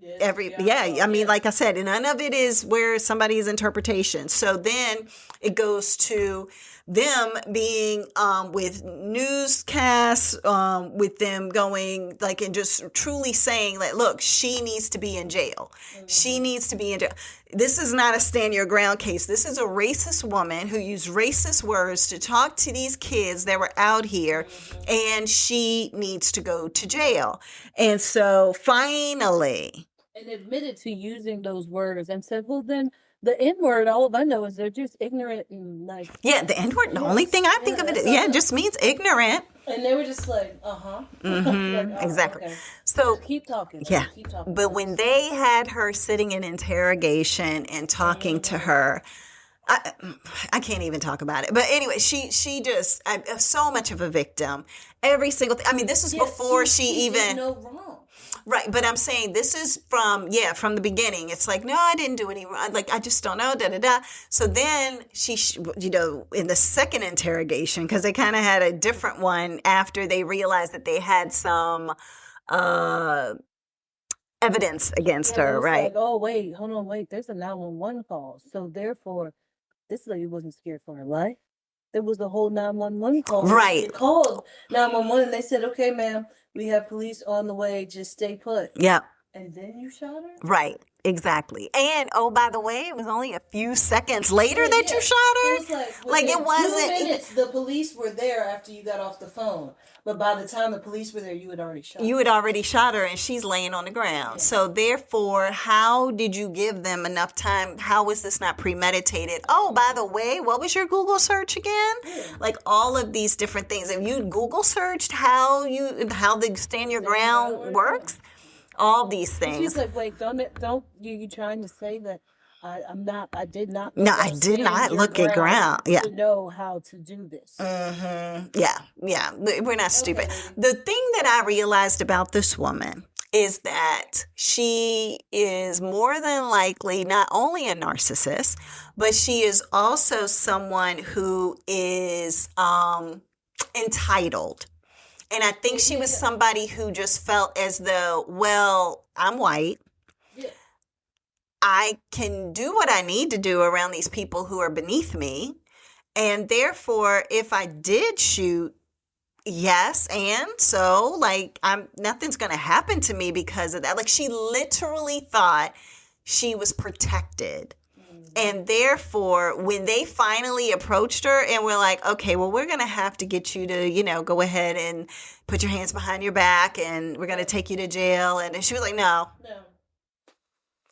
like I said, and none of it is where somebody's interpretation. So then it goes to them being with newscasts, with them going and just truly saying look, she needs to be in jail. She needs to be in jail. This is not a stand your ground case. This is a racist woman who used racist words to talk to these kids that were out here, and she needs to go to jail. And so finally, and admitted to using those words and said, well, then the N-word, all I know is they're just ignorant and the N-word, the only thing I think of it just means ignorant. And they were just Exactly. Okay. So keep talking. Yeah. Keep talking. But when they had her sitting in interrogation and talking to her, I can't even talk about it. But anyway, she just so much of a victim. Every single thing. I mean, this is before she even. Did no wrong. Right, but I'm saying this is from the beginning. It's like, no, I didn't do any wrong. Like, I just don't know, da da da. So then in the second interrogation, because they kind of had a different one after they realized that they had some uh, evidence against Yeah, it her, was right? like, oh wait, hold on, wait. There's a 911 call, so therefore, this lady wasn't scared for her life. There was a whole 911 call. Right. They called 911 and they said, okay, ma'am, we have police on the way. Just stay put. Yep. And then you shot her? Right. Exactly. And oh, by the way, it was only a few seconds later that you shot her. It was like it wasn't 2 minutes. The police were there after you got off the phone, but by the time the police were there, you had already shot her. You had already shot her, and she's laying on the ground. Yeah. So therefore, how did you give them enough time? How was this not premeditated? Oh, by the way, what was your Google search again? Yeah. Like all of these different things. If you Google searched how the stand your ground works. All these things. She's like, wait, don't you trying to say that I did not. No, I did not look at ground. Yeah. To know how to do this. Mm-hmm. Yeah. We're not stupid. Okay. The thing that I realized about this woman is that she is more than likely not only a narcissist, but she is also someone who is entitled. And I think she was somebody who just felt as though, well, I'm white. Yeah. I can do what I need to do around these people who are beneath me. And therefore, if I did shoot, yes, and so like nothing's going to happen to me because of that. Like she literally thought she was protected. And therefore, when they finally approached her and were like, okay, well, we're going to have to get you to, go ahead and put your hands behind your back and we're going to take you to jail. And she was like, no.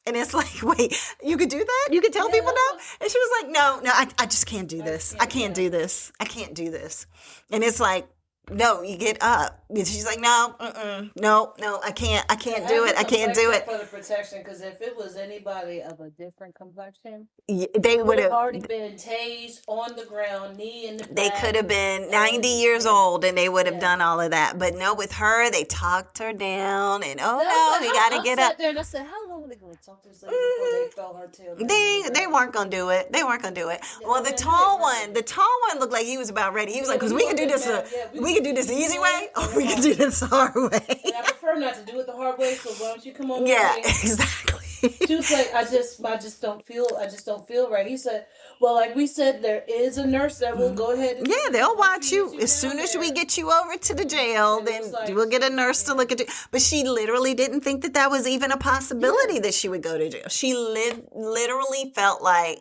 And it's like, wait, you could do that? You could tell people no? And she was like, no, I just can't do this. I can't do this. I can't do this. And it's like, no, you get up. And she's like, no, I can't do it. I can't do it. For the protection, because if it was anybody of a different complexion, they would have already been tased on the ground, knee in the back. They could have been 90 years old and they would have done all of that. But no, with her, they talked her down and we got to get up. I sat there and I said, how long are they going to talk to this lady before they fell her tail? They weren't going to do it. They weren't going to do it. Well, the tall one looked like he was about ready. He was like, because we can do this. We can do this the easy way, or we can do this the hard way. And I prefer not to do it the hard way. So why don't you come on? Yeah, exactly. She was like, I just don't feel right. He said, well, like we said, there is a nurse that will go ahead and they'll watch you as soon as we get you over to the jail. Then we'll get a nurse to look at you. But she literally didn't think that was even a possibility that she would go to jail. She literally felt like,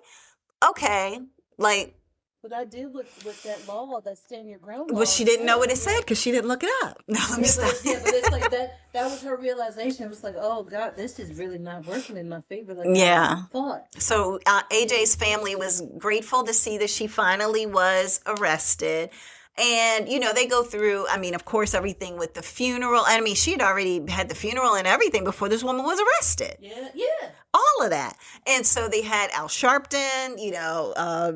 okay, like. But I did with that law, that stand your ground law. Well, she didn't know what it said because she didn't look it up. No, let me stop. But it's like that was her realization. It was like, oh, God, this is really not working in my favor like I thought. So AJ's family was grateful to see that she finally was arrested. And, they go through, of course, everything with the funeral. She had already had the funeral and everything before this woman was arrested. Yeah. All of that. And so they had Al Sharpton,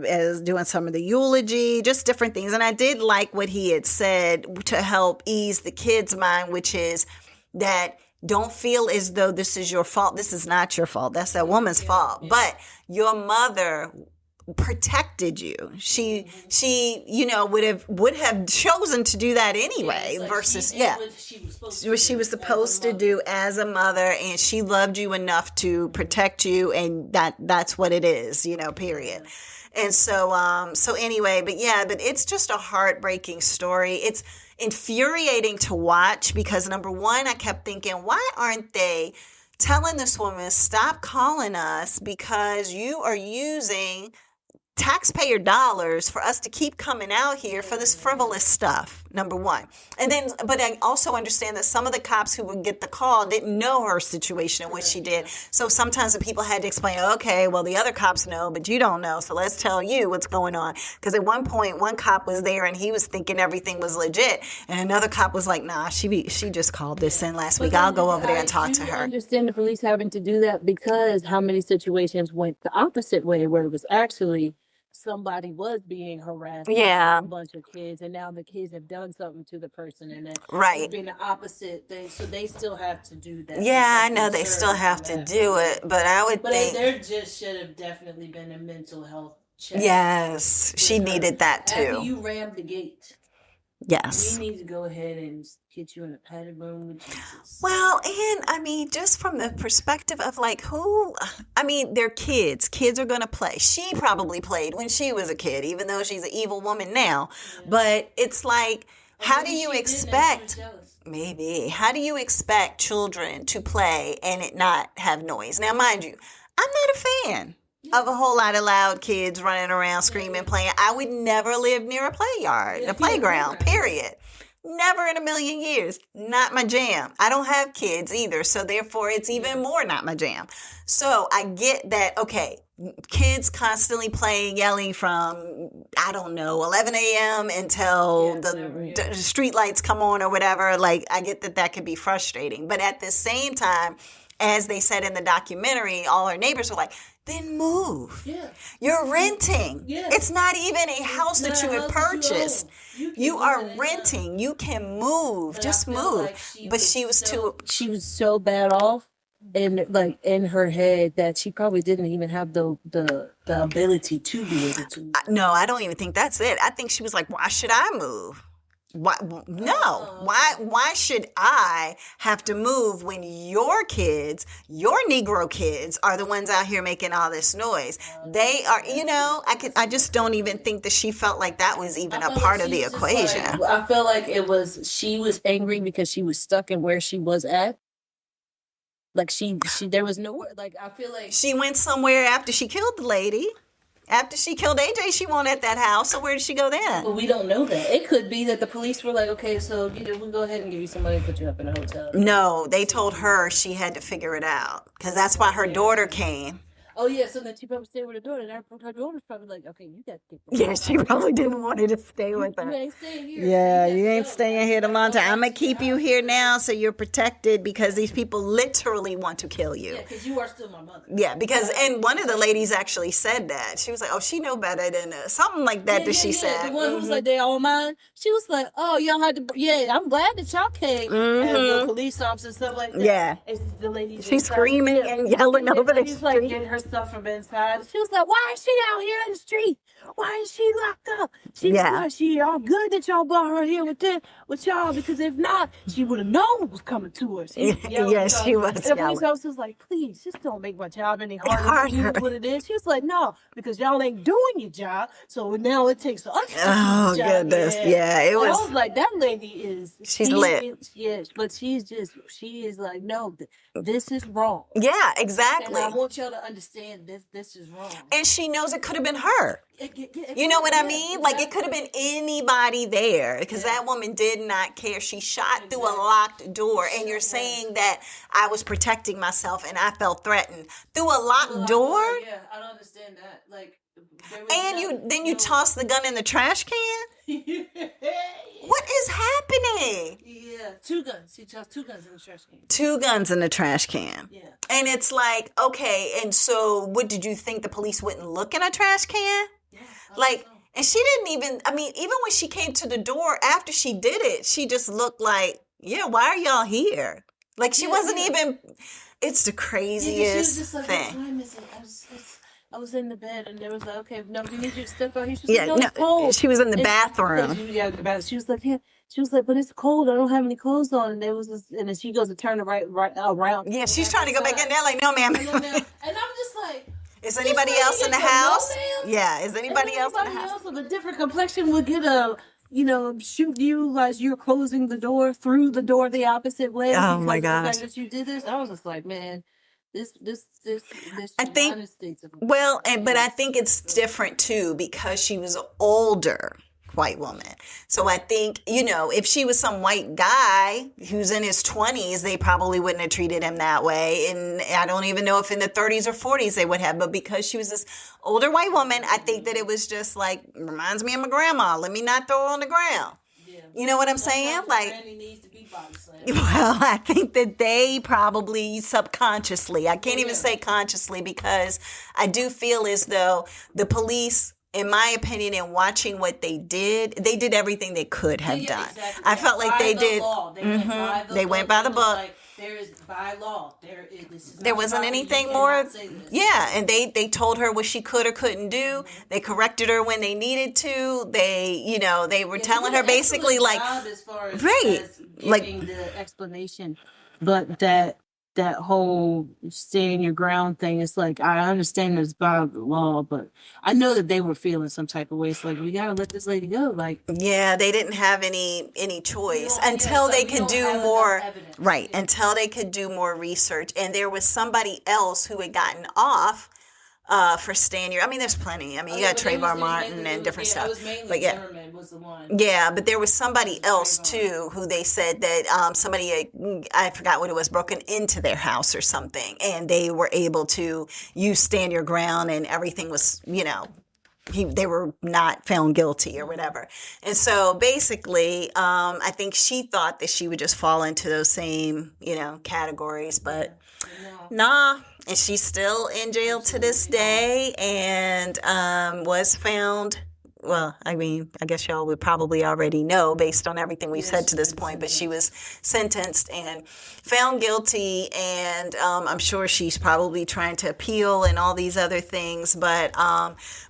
as doing some of the eulogy, just different things. And I did like what he had said to help ease the kids' mind, which is that don't feel as though this is your fault. This is not your fault. That's that woman's fault. Yeah. But your mother protected you. She would have chosen to do that anyway versus she was supposed to do as a mother, and she loved you enough to protect you, and that's what it is, period. And so anyway, but it's just a heartbreaking story. It's infuriating to watch because number one, I kept thinking, why aren't they telling this woman, stop calling us because you are using taxpayer dollars for us to keep coming out here for this frivolous stuff, number one. And then, but I also understand that some of the cops who would get the call didn't know her situation and what she did. So sometimes the people had to explain, okay, well, the other cops know, but you don't know. So let's tell you what's going on. Because at one point, one cop was there and he was thinking everything was legit. And another cop was like, nah, she just called this in last week. I'll go over there and talk to her. I understand the police having to do that because how many situations went the opposite way where it was actually somebody was being harassed Yeah. by a bunch of kids, and now the kids have done something to the person, and then Right. it's been the opposite thing. So they still have to do that. Yeah, I know they still have to do it, but I would But think. there just should have definitely been a mental health check. Yes, with she her. needed that After too. you rammed the gate, Yes. we need to go ahead and get you in a padded room with Jesus. Well, and I mean, just from the perspective of like they're kids. Kids are going to play. She probably played when she was a kid, even though she's an evil woman now. Yeah. But it's like, how do you Maybe she did expect, that, she was jealous. maybe, how do you expect children to play and it not have noise? Now, mind you, I'm not a fan of a whole lot of loud kids running around screaming, playing. I would never live near a a playground, period. Never in a million years. Not my jam. I don't have kids either, so therefore it's even more not my jam. So I get that, okay, kids constantly playing, yelling from, I don't know, 11 a.m. until the street lights come on or whatever. Like, I get that could be frustrating. But at the same time, as they said in the documentary, all our neighbors were like, then move. Yeah. You're renting. Yeah. It's not even a house that you have purchased. You are renting. You can move. But Just I feel move. like But she was too. She was so bad off, and like in her head that she probably didn't even have the ability to be able to. No, I don't even think that's it. I think she was like, why should I move? Why? No. Why should I have to move when your kids, your Negro kids, are the ones out here making all this noise? They are, I just don't even think that she felt like that was even a part of the equation. I felt like she was angry because she was stuck in where she was at. Like there was nowhere. Like I feel like she went somewhere after she killed the lady. After she killed AJ, she won't at that house. So where did she go then? Well, we don't know that. It could be that the police were like, okay, so we'll go ahead and give you some money to put you up in a hotel. No, they told her she had to figure it out because that's why her daughter came. Oh, yeah, so then she probably stayed with her daughter, and her daughter's probably like, okay, you got to get Yeah, she probably didn't want her to stay with her. You ain't staying here. Yeah, you ain't staying here the long time. I'm going to keep you here now so you're protected because these people literally want to kill you. Yeah, because you are still my mother. Yeah, because, and one of the ladies actually said that. She was like, oh, she know better than something like that she said. The one who was like, they all mine. She was like, oh, y'all had to, I'm glad that y'all came. And the police officers and stuff like that. Yeah. It's the lady. She's screaming and yelling over the street. Like getting her stuff from inside. She was like, why is she out here in the street? Why is she locked up? She all good that y'all brought her here with y'all, because if not, she would have known what was coming to her. Yes, she was. And the police officer was like, please, just don't make my job any harder than what it is. She was like, no, because y'all ain't doing your job, so now it takes us to do Oh, the job. goodness. Yeah, it was. I was like, that lady is. She's lit. Yes, but she is like, no, this is wrong. Yeah, exactly. And I want y'all to understand this is wrong. And she knows it could have been her. You know what I mean? Like, it could have been anybody there because that woman did not care. She shot through a locked door, and you're saying that I was protecting myself and I felt threatened through a locked door? Yeah, I don't understand that. Like, and you toss the gun in the trash can? What is happening? Yeah, 2 guns. She tossed 2 guns in the trash can. 2 guns in the trash can. Yeah. And it's like, okay, and so what did you think the police wouldn't look in a trash can? Yeah. Like, and she didn't even, even when she came to the door after she did it, she just looked like, yeah, why are y'all here? Like, she wasn't even, it's the craziest thing. What time is it? I was in the bed, and there was like, okay, no, we need you to step out here. She was like, no, it's cold. She was in the bathroom. She was like, yeah. She was like, but it's cold. I don't have any clothes on. And there was this, and then she goes to turn right around. Yeah, she's trying to go back in there like, no, ma'am. And I'm just like, is anybody else in the house? Yeah, is anybody else in the house? Anybody else with a different complexion would get shoot you as you're closing the door through the door the opposite way. Oh my gosh! The fact that you did this, I was just like, man, this. I think. Well, but I think it's different too because she was older white woman. So I think, if she was some white guy who's in his 20s, they probably wouldn't have treated him that way. And I don't even know if in the 30s or 40s they would have. But because she was this older white woman, I think that it was just like, reminds me of my grandma. Let me not throw her on the ground. Yeah. You know what I'm saying? Like, needs to be body slammed. Well, I think that they probably subconsciously, I can't even say consciously, because I do feel as though the police in my opinion, in watching what they did everything they could have done. Exactly. I felt like they did. Law. They went by the They went by the book. Like, there is by law. There wasn't anything more. Yeah, and they told her what she could or couldn't do. They corrected her when they needed to. They were telling her basically like, as far as, right, as giving the explanation, but that whole stand your ground thing, it's like, I understand it's by the law, but I know that they were feeling some type of way. It's like, we gotta let this lady go. Like, yeah, they didn't have any choice until they could do more, right, until they could do more research. And there was somebody else who had gotten off for Stanier. I mean, there's plenty. I mean, you got Trayvon Martin and different stuff. But yeah, Zimmerman was the one. Yeah, but there was somebody else too who they said that somebody, I forgot what it was, broken into their house or something, and they were able to use stand your ground, and everything was, they were not found guilty or whatever. And so basically, I think she thought that she would just fall into those same, categories, but nah. And she's still in jail to this day, and was found. Well, I mean, I guess y'all would probably already know based on everything we've said to this point, but she was sentenced and found guilty, and I'm sure she's probably trying to appeal and all these other things. But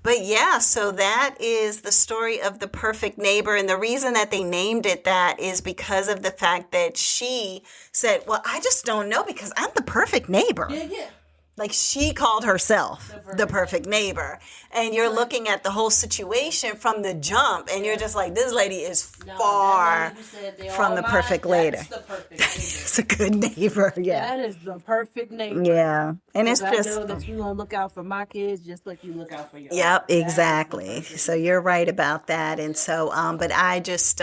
yeah, so that is the story of the perfect neighbor, and the reason that they named it that is because of the fact that she said, "Well, I just don't know because I'm the perfect neighbor." Yeah. Like, she called herself the perfect neighbor. And you're looking at the whole situation from the jump, and you're just like, this lady is far from the perfect neighbor. It's a good neighbor, yeah. That is the perfect neighbor. Yeah. And it's I just... know that you're going to look out for my kids just like you look out for yours. Yep, exactly. So you're right about that. And so, but I just...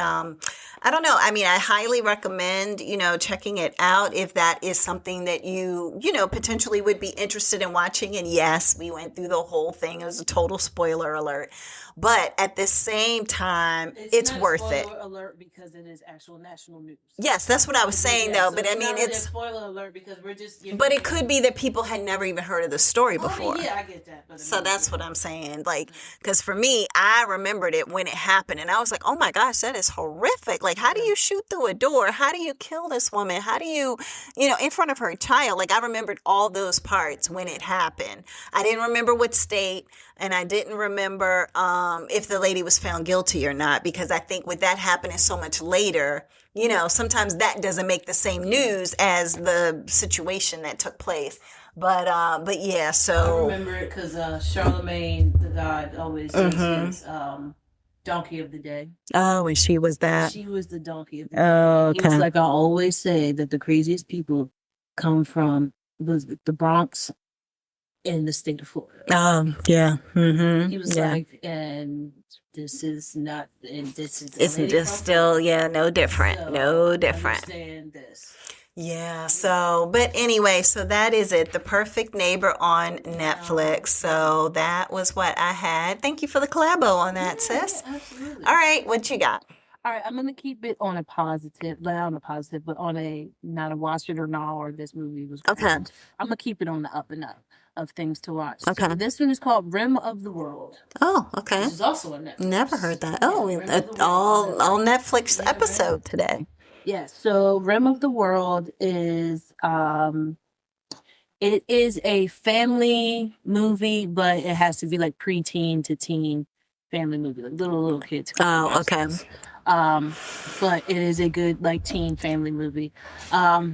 I don't know. I mean, I highly recommend, checking it out if that is something that you potentially would be interested in watching. And yes, we went through the whole thing. It was a total spoiler alert. But at the same time, it's worth it. Spoiler alert because it is actual national news. Yes, that's what I was saying, though. So but I mean, it's a spoiler alert because we're just. But it could be that people had never even heard of the story before. Yeah, I get that. But so that's what I'm saying. Like, because for me, I remembered it when it happened, and I was like, "Oh my gosh, that is horrific! Like, how do you shoot through a door? How do you kill this woman? How do you, in front of her child?" Like, I remembered all those parts when it happened. I didn't remember what state, and I didn't remember if the lady was found guilty or not, because I think with that happening so much later, sometimes that doesn't make the same news as the situation that took place. But yeah, so I remember it because Charlemagne the God always says his donkey of the day. Oh, and she was that. She was the donkey of the day. Oh, okay. He was like, I always say that the craziest people come from the Bronx in the state of Florida. Yeah. Mm-hmm. He was like, and this is not, and this is. It's just still, no different. So, no different. Understand this. Yeah, so, but anyway, so that is it. The Perfect Neighbor on Netflix. So that was what I had. Thank you for the collabo on that, sis. Yeah, absolutely. All right, what you got? All right, I'm going to keep it on a positive, not on a positive, but on a, not a watch it or not, or this movie was okay. I'm going to keep it on the up and up of things to watch. Okay. So this one is called Rim of the World. Oh, okay. Which is also on Netflix. Never heard that. Oh, all Netflix episode today. Yeah, so Rim of the World is it is a family movie, but it has to be like preteen to teen family movie, like little kids. Oh, okay. But it is a good like teen family movie.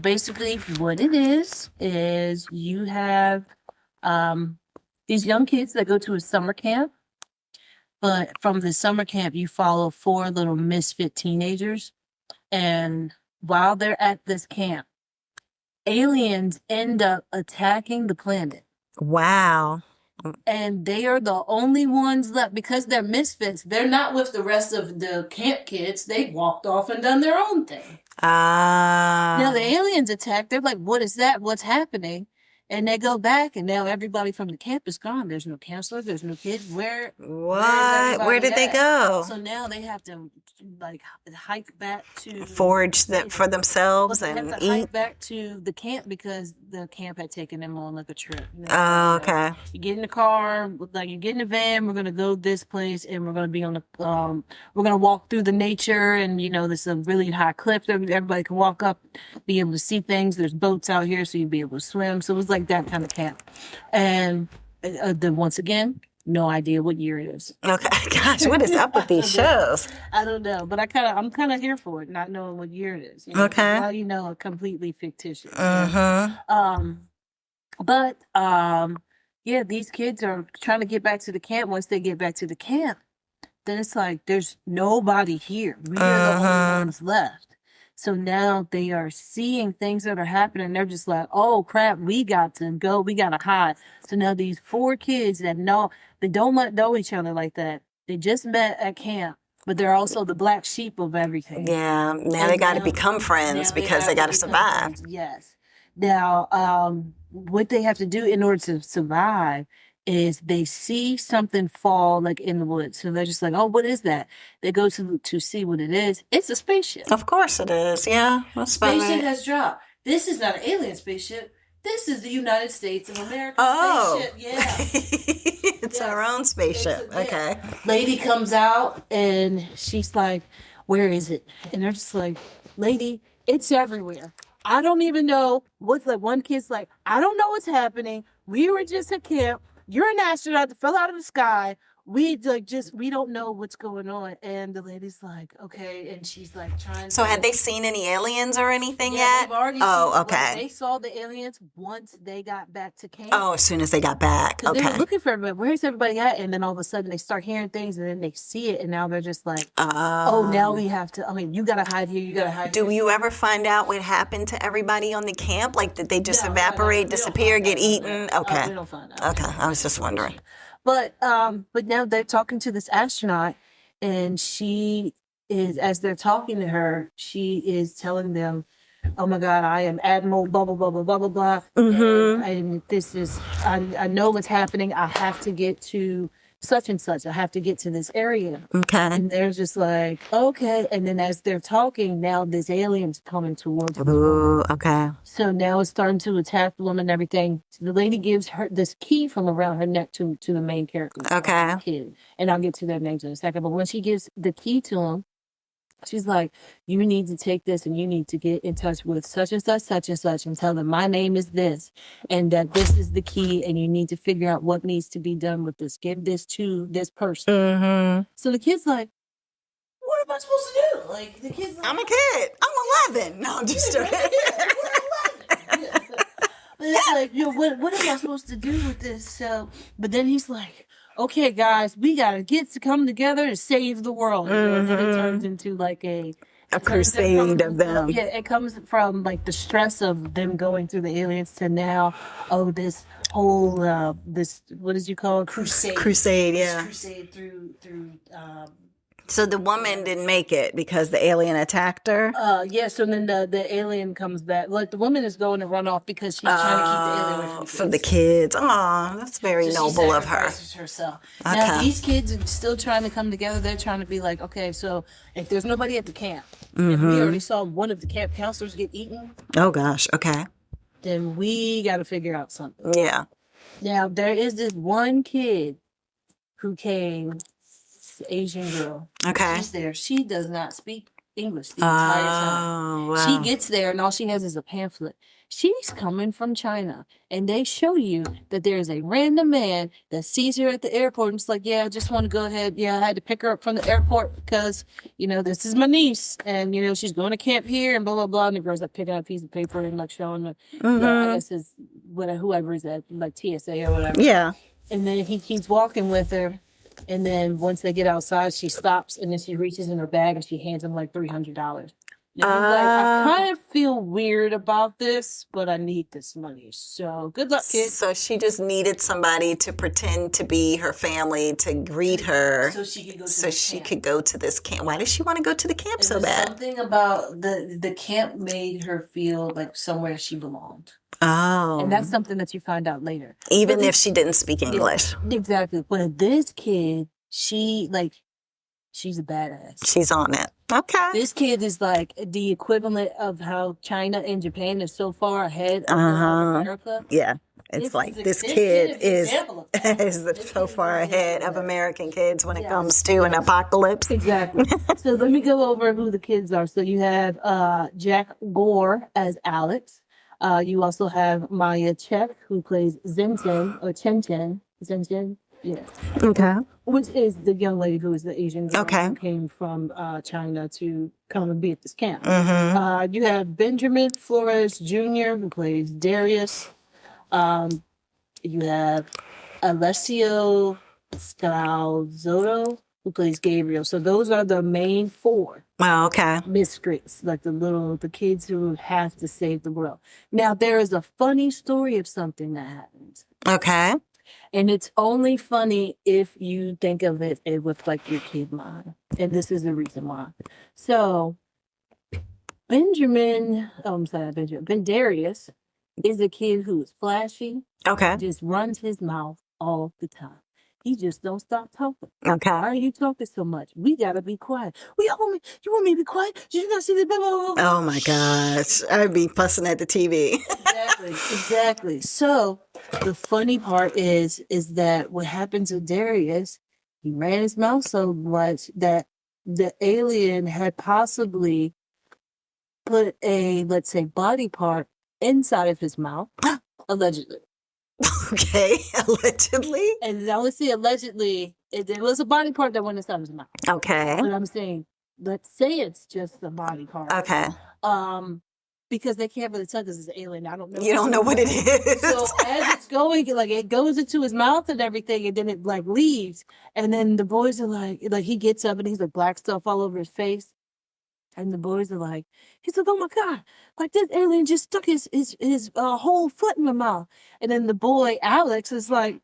Basically what it is you have these young kids that go to a summer camp, but from the summer camp you follow 4 little misfit teenagers. And while they're at this camp, aliens end up attacking the planet. Wow. And they are the only ones left because they're misfits. They're not with the rest of the camp kids. They walked off and done their own thing. Now the aliens attack. They're like, what is that? What's happening? And they go back, and now everybody from the camp is gone. There's no counselor. There's no kids. Where is What? Where everybody did they at? go? So now they have to like hike back to Forage that for well, themselves they have and to eat. hike back to the camp because the camp had taken them on like a trip. You know, Oh, like, okay. you get in the car, like you get in the van. We're gonna go this place, and we're gonna be on the we're gonna walk through the nature, and you know, there's a really high cliff that everybody can walk up, be able to see things. There's boats out here, so you'd be able to swim. So it was like that kind of camp. And then once again, no idea what year it is. Okay. Gosh, what is up with these shows? I don't know, but I'm kind of here for it, not knowing what year it is. You know, Okay. now you know, completely fictitious. Mm-hmm. But yeah, these kids are trying to get back to the camp. Once they get back to the camp, then it's like there's nobody here. We are the only ones left. So now they are seeing things that are happening. They're just like, oh crap, we got to go. We got to hide. So now these 4 kids that they don't know each other like that. They just met at camp, but they're also the black sheep of everything. Yeah. Now they got to become friends because they got to survive. Friends. Yes. Now, what they have to do in order to survive is they see something fall like in the woods. So they're just like, oh, what is that? They go to see what it is. It's a spaceship. Of course it is. Yeah. That's Spaceship has dropped. This is not an alien spaceship. This is the United States of America spaceship. Yeah. It's our own spaceship. Okay. Lady comes out and she's like, where is it? And they're just like, lady, it's everywhere. I don't even know what's like. One kid's like, I don't know what's happening. We were just at camp. You're an astronaut that fell out of the sky. We don't know what's going on. And the lady's like, okay. And she's like trying So had they seen any aliens or anything yet? They've already okay. They saw the aliens once they got back to camp. Oh, as soon as they got back. Okay. They were looking for everybody. Where's everybody at? And then all of a sudden they start hearing things and then they see it. And now they're just like, oh, now we have to, you got to hide here. You got to hide here. Do you ever find out what happened to everybody on the camp? Like, did they just evaporate, disappear, get eaten? Okay. We don't find out. Okay. I was just wondering. But now they're talking to this astronaut, and she is, as they're talking to her, she is telling them, oh my God, I am Admiral blah, blah, blah, blah, blah, blah, blah. Mm-hmm. And this is, I know what's happening. I have to get to such and such. I have to get to this area. Okay. And they're just like, okay. And then as they're talking, now this alien's coming towards them. Ooh, okay. So now it's starting to attack the woman and everything. So the lady gives her this key from around her neck to the main character. Okay. Kid. And I'll get to their names in a second. But when she gives the key to him, she's like, you need to take this and you need to get in touch with such and such, and tell them my name is this and that this is the key and you need to figure out what needs to be done with this. Give this to this person. Mm-hmm. So the kid's like, what am I supposed to do? Like, the kid's like, I'm a kid. I'm 11. No, I'm just joking. But it's like, what am I supposed to do with this? So, but then he's like, okay, guys, we gotta come together to save the world. And then it turns into like a crusade of them. Yeah, it comes from like the stress of them going through the aliens to now, this whole this, what did you call it? Crusade, yeah. This crusade through So the woman didn't make it because the alien attacked her? yeah, so then the alien comes back. Like, the woman is going to run off because she's trying to keep the alien away from the kids. Oh, that's very noble of her. Herself. Okay. Now, these kids are still trying to come together. They're trying to be like, okay, so if there's nobody at the camp, and we already saw one of the camp counselors get eaten. Oh, gosh. Okay. Then we got to figure out something. Yeah. Now, there is this one kid who came, Asian girl. Okay. She's there. She does not speak English the entire time. Wow. She gets there and all she has is a pamphlet. She's coming from China. And they show you that there's a random man that sees her at the airport and it's like, yeah, I just want to go ahead. Yeah, I had to pick her up from the airport because, this is my niece. And, she's going to camp here and blah, blah, blah. And the girl's like picking up a piece of paper and like showing her, I guess it's whoever is at like TSA or whatever. Yeah. And then he keeps walking with her. And then once they get outside, she stops and then she reaches in her bag and she hands him like $300. And he's like, I kind of feel weird about this, but I need this money. So good luck, kid. So she just needed somebody to pretend to be her family to greet her. So she could go to So the she camp. could go to this camp. Why does she want to go to the camp so bad? Something about the camp made her feel like somewhere she belonged. Oh. And that's something that you find out later. Even if she didn't speak English. Yeah, exactly. But this kid, she's a badass. She's on it. Okay. This kid is like the equivalent of how China and Japan is so far ahead of America. Yeah. It's like this kid is so far ahead of American kids when it comes to an apocalypse. Exactly. So let me go over who the kids are. So you have Jack Gore as Alex. You also have Maya Chek, who plays Chen or Chen. Yeah. Okay. Which is the young lady who is the Asian girl who came from China to come and be at this camp. Mm-hmm. You have Benjamin Flores Jr., who plays Darius. You have Alessio Scalzotto, who plays Gabriel. So those are the main four. Oh, okay. Miscreants, like the kids who have to save the world. Now, there is a funny story of something that happens. Okay. And it's only funny if you think of it with like your kid mind. And this is the reason why. So Ben Darius is a kid who is flashy. Okay. Just runs his mouth all the time. He just don't stop talking. Okay. Why are you talking so much? We gotta be quiet. You want me to be quiet? You not see the blah, blah, blah. Oh my gosh. I'd be fussing at the TV. Exactly. So the funny part is that what happens with Darius, he ran his mouth so much that the alien had possibly put a, let's say, body part inside of his mouth, allegedly. Okay, allegedly. And I would say allegedly, there was a body part that went inside his mouth. Okay. But I'm saying, let's say it's just a body part. Okay. Because they can't really tell because it's an alien. I don't know. You don't know what it is. So as it's going, like it goes into his mouth and everything, and then it like leaves. And then the boys are like he gets up and he's like black stuff all over his face. And the boys are like, he's like, oh my God, like this alien just stuck his whole foot in my mouth. And then the boy, Alex, is like,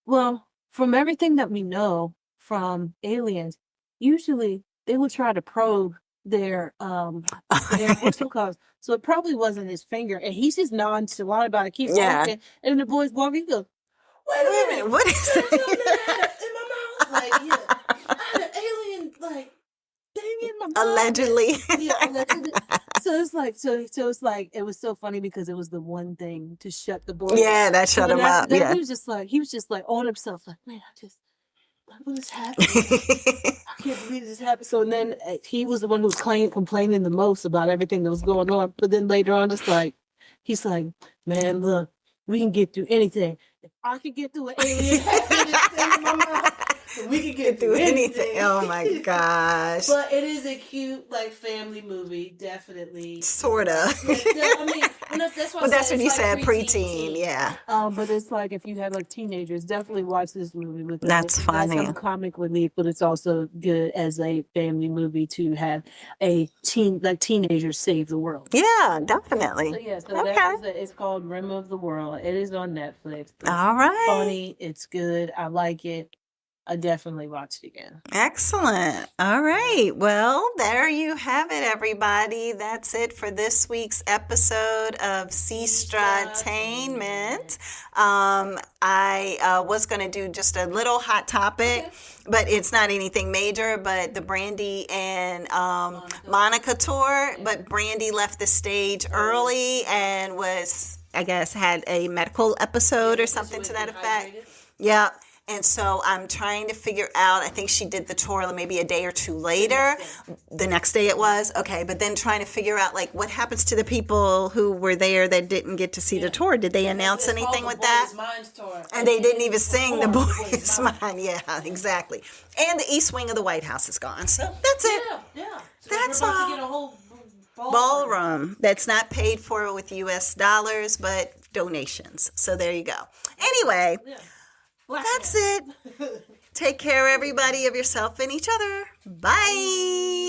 well, from everything that we know from aliens, usually they will try to probe their whistle. So it probably wasn't his finger. And he's just nonchalant about it, keeps walking. And the boys walking, he goes, wait a minute, what is that? in my mouth? Like, yeah, I had an alien, like, in my mouth. Allegedly. Yeah, allegedly. So it's like it was so funny because it was the one thing to shut the boy. Yeah, that shut him up. Yeah. He was just like on himself, like, man, what is happening? I can't believe this happened. So and then he was the one who was complaining the most about everything that was going on. But then later on, he's like, man, look, we can get through anything. If I can get through an alien in my mouth, we can get through anything. Oh my gosh. But it is a cute, like, family movie, definitely. Sort of. I mean, that's what you said, preteen, yeah. But it's like if you have like teenagers, definitely watch this movie with them. That's funny. It's comic relief, but it's also good as a family movie to have a teenagers save the world. Yeah, definitely. So it's called Rim of the World. It is on Netflix. It's all right. Funny. It's good. I like it. I definitely watched it again. Excellent. All right. Well, there you have it, everybody. That's it for this week's episode of Sestra-Tainment. I was going to do just a little hot topic, but it's not anything major, but the Brandy and Monica tour. But Brandy left the stage early and was, I guess, had a medical episode or something to that effect. Yeah. And so I'm trying to figure out, I think she did the tour maybe a day or two later. The next day it was. Okay, but then trying to figure out, like, what happens to the people who were there that didn't get to see the tour? Did they announce anything with that? Tour. And they didn't even sing The Boy Is Mine. Yeah, exactly. And the East Wing of the White House is gone. So that's it. Yeah. So that's we're about all. to get a whole ballroom that's not paid for with US dollars, but donations. So there you go. Anyway. Yeah. That's it. Take care, everybody, of yourself and each other. Bye.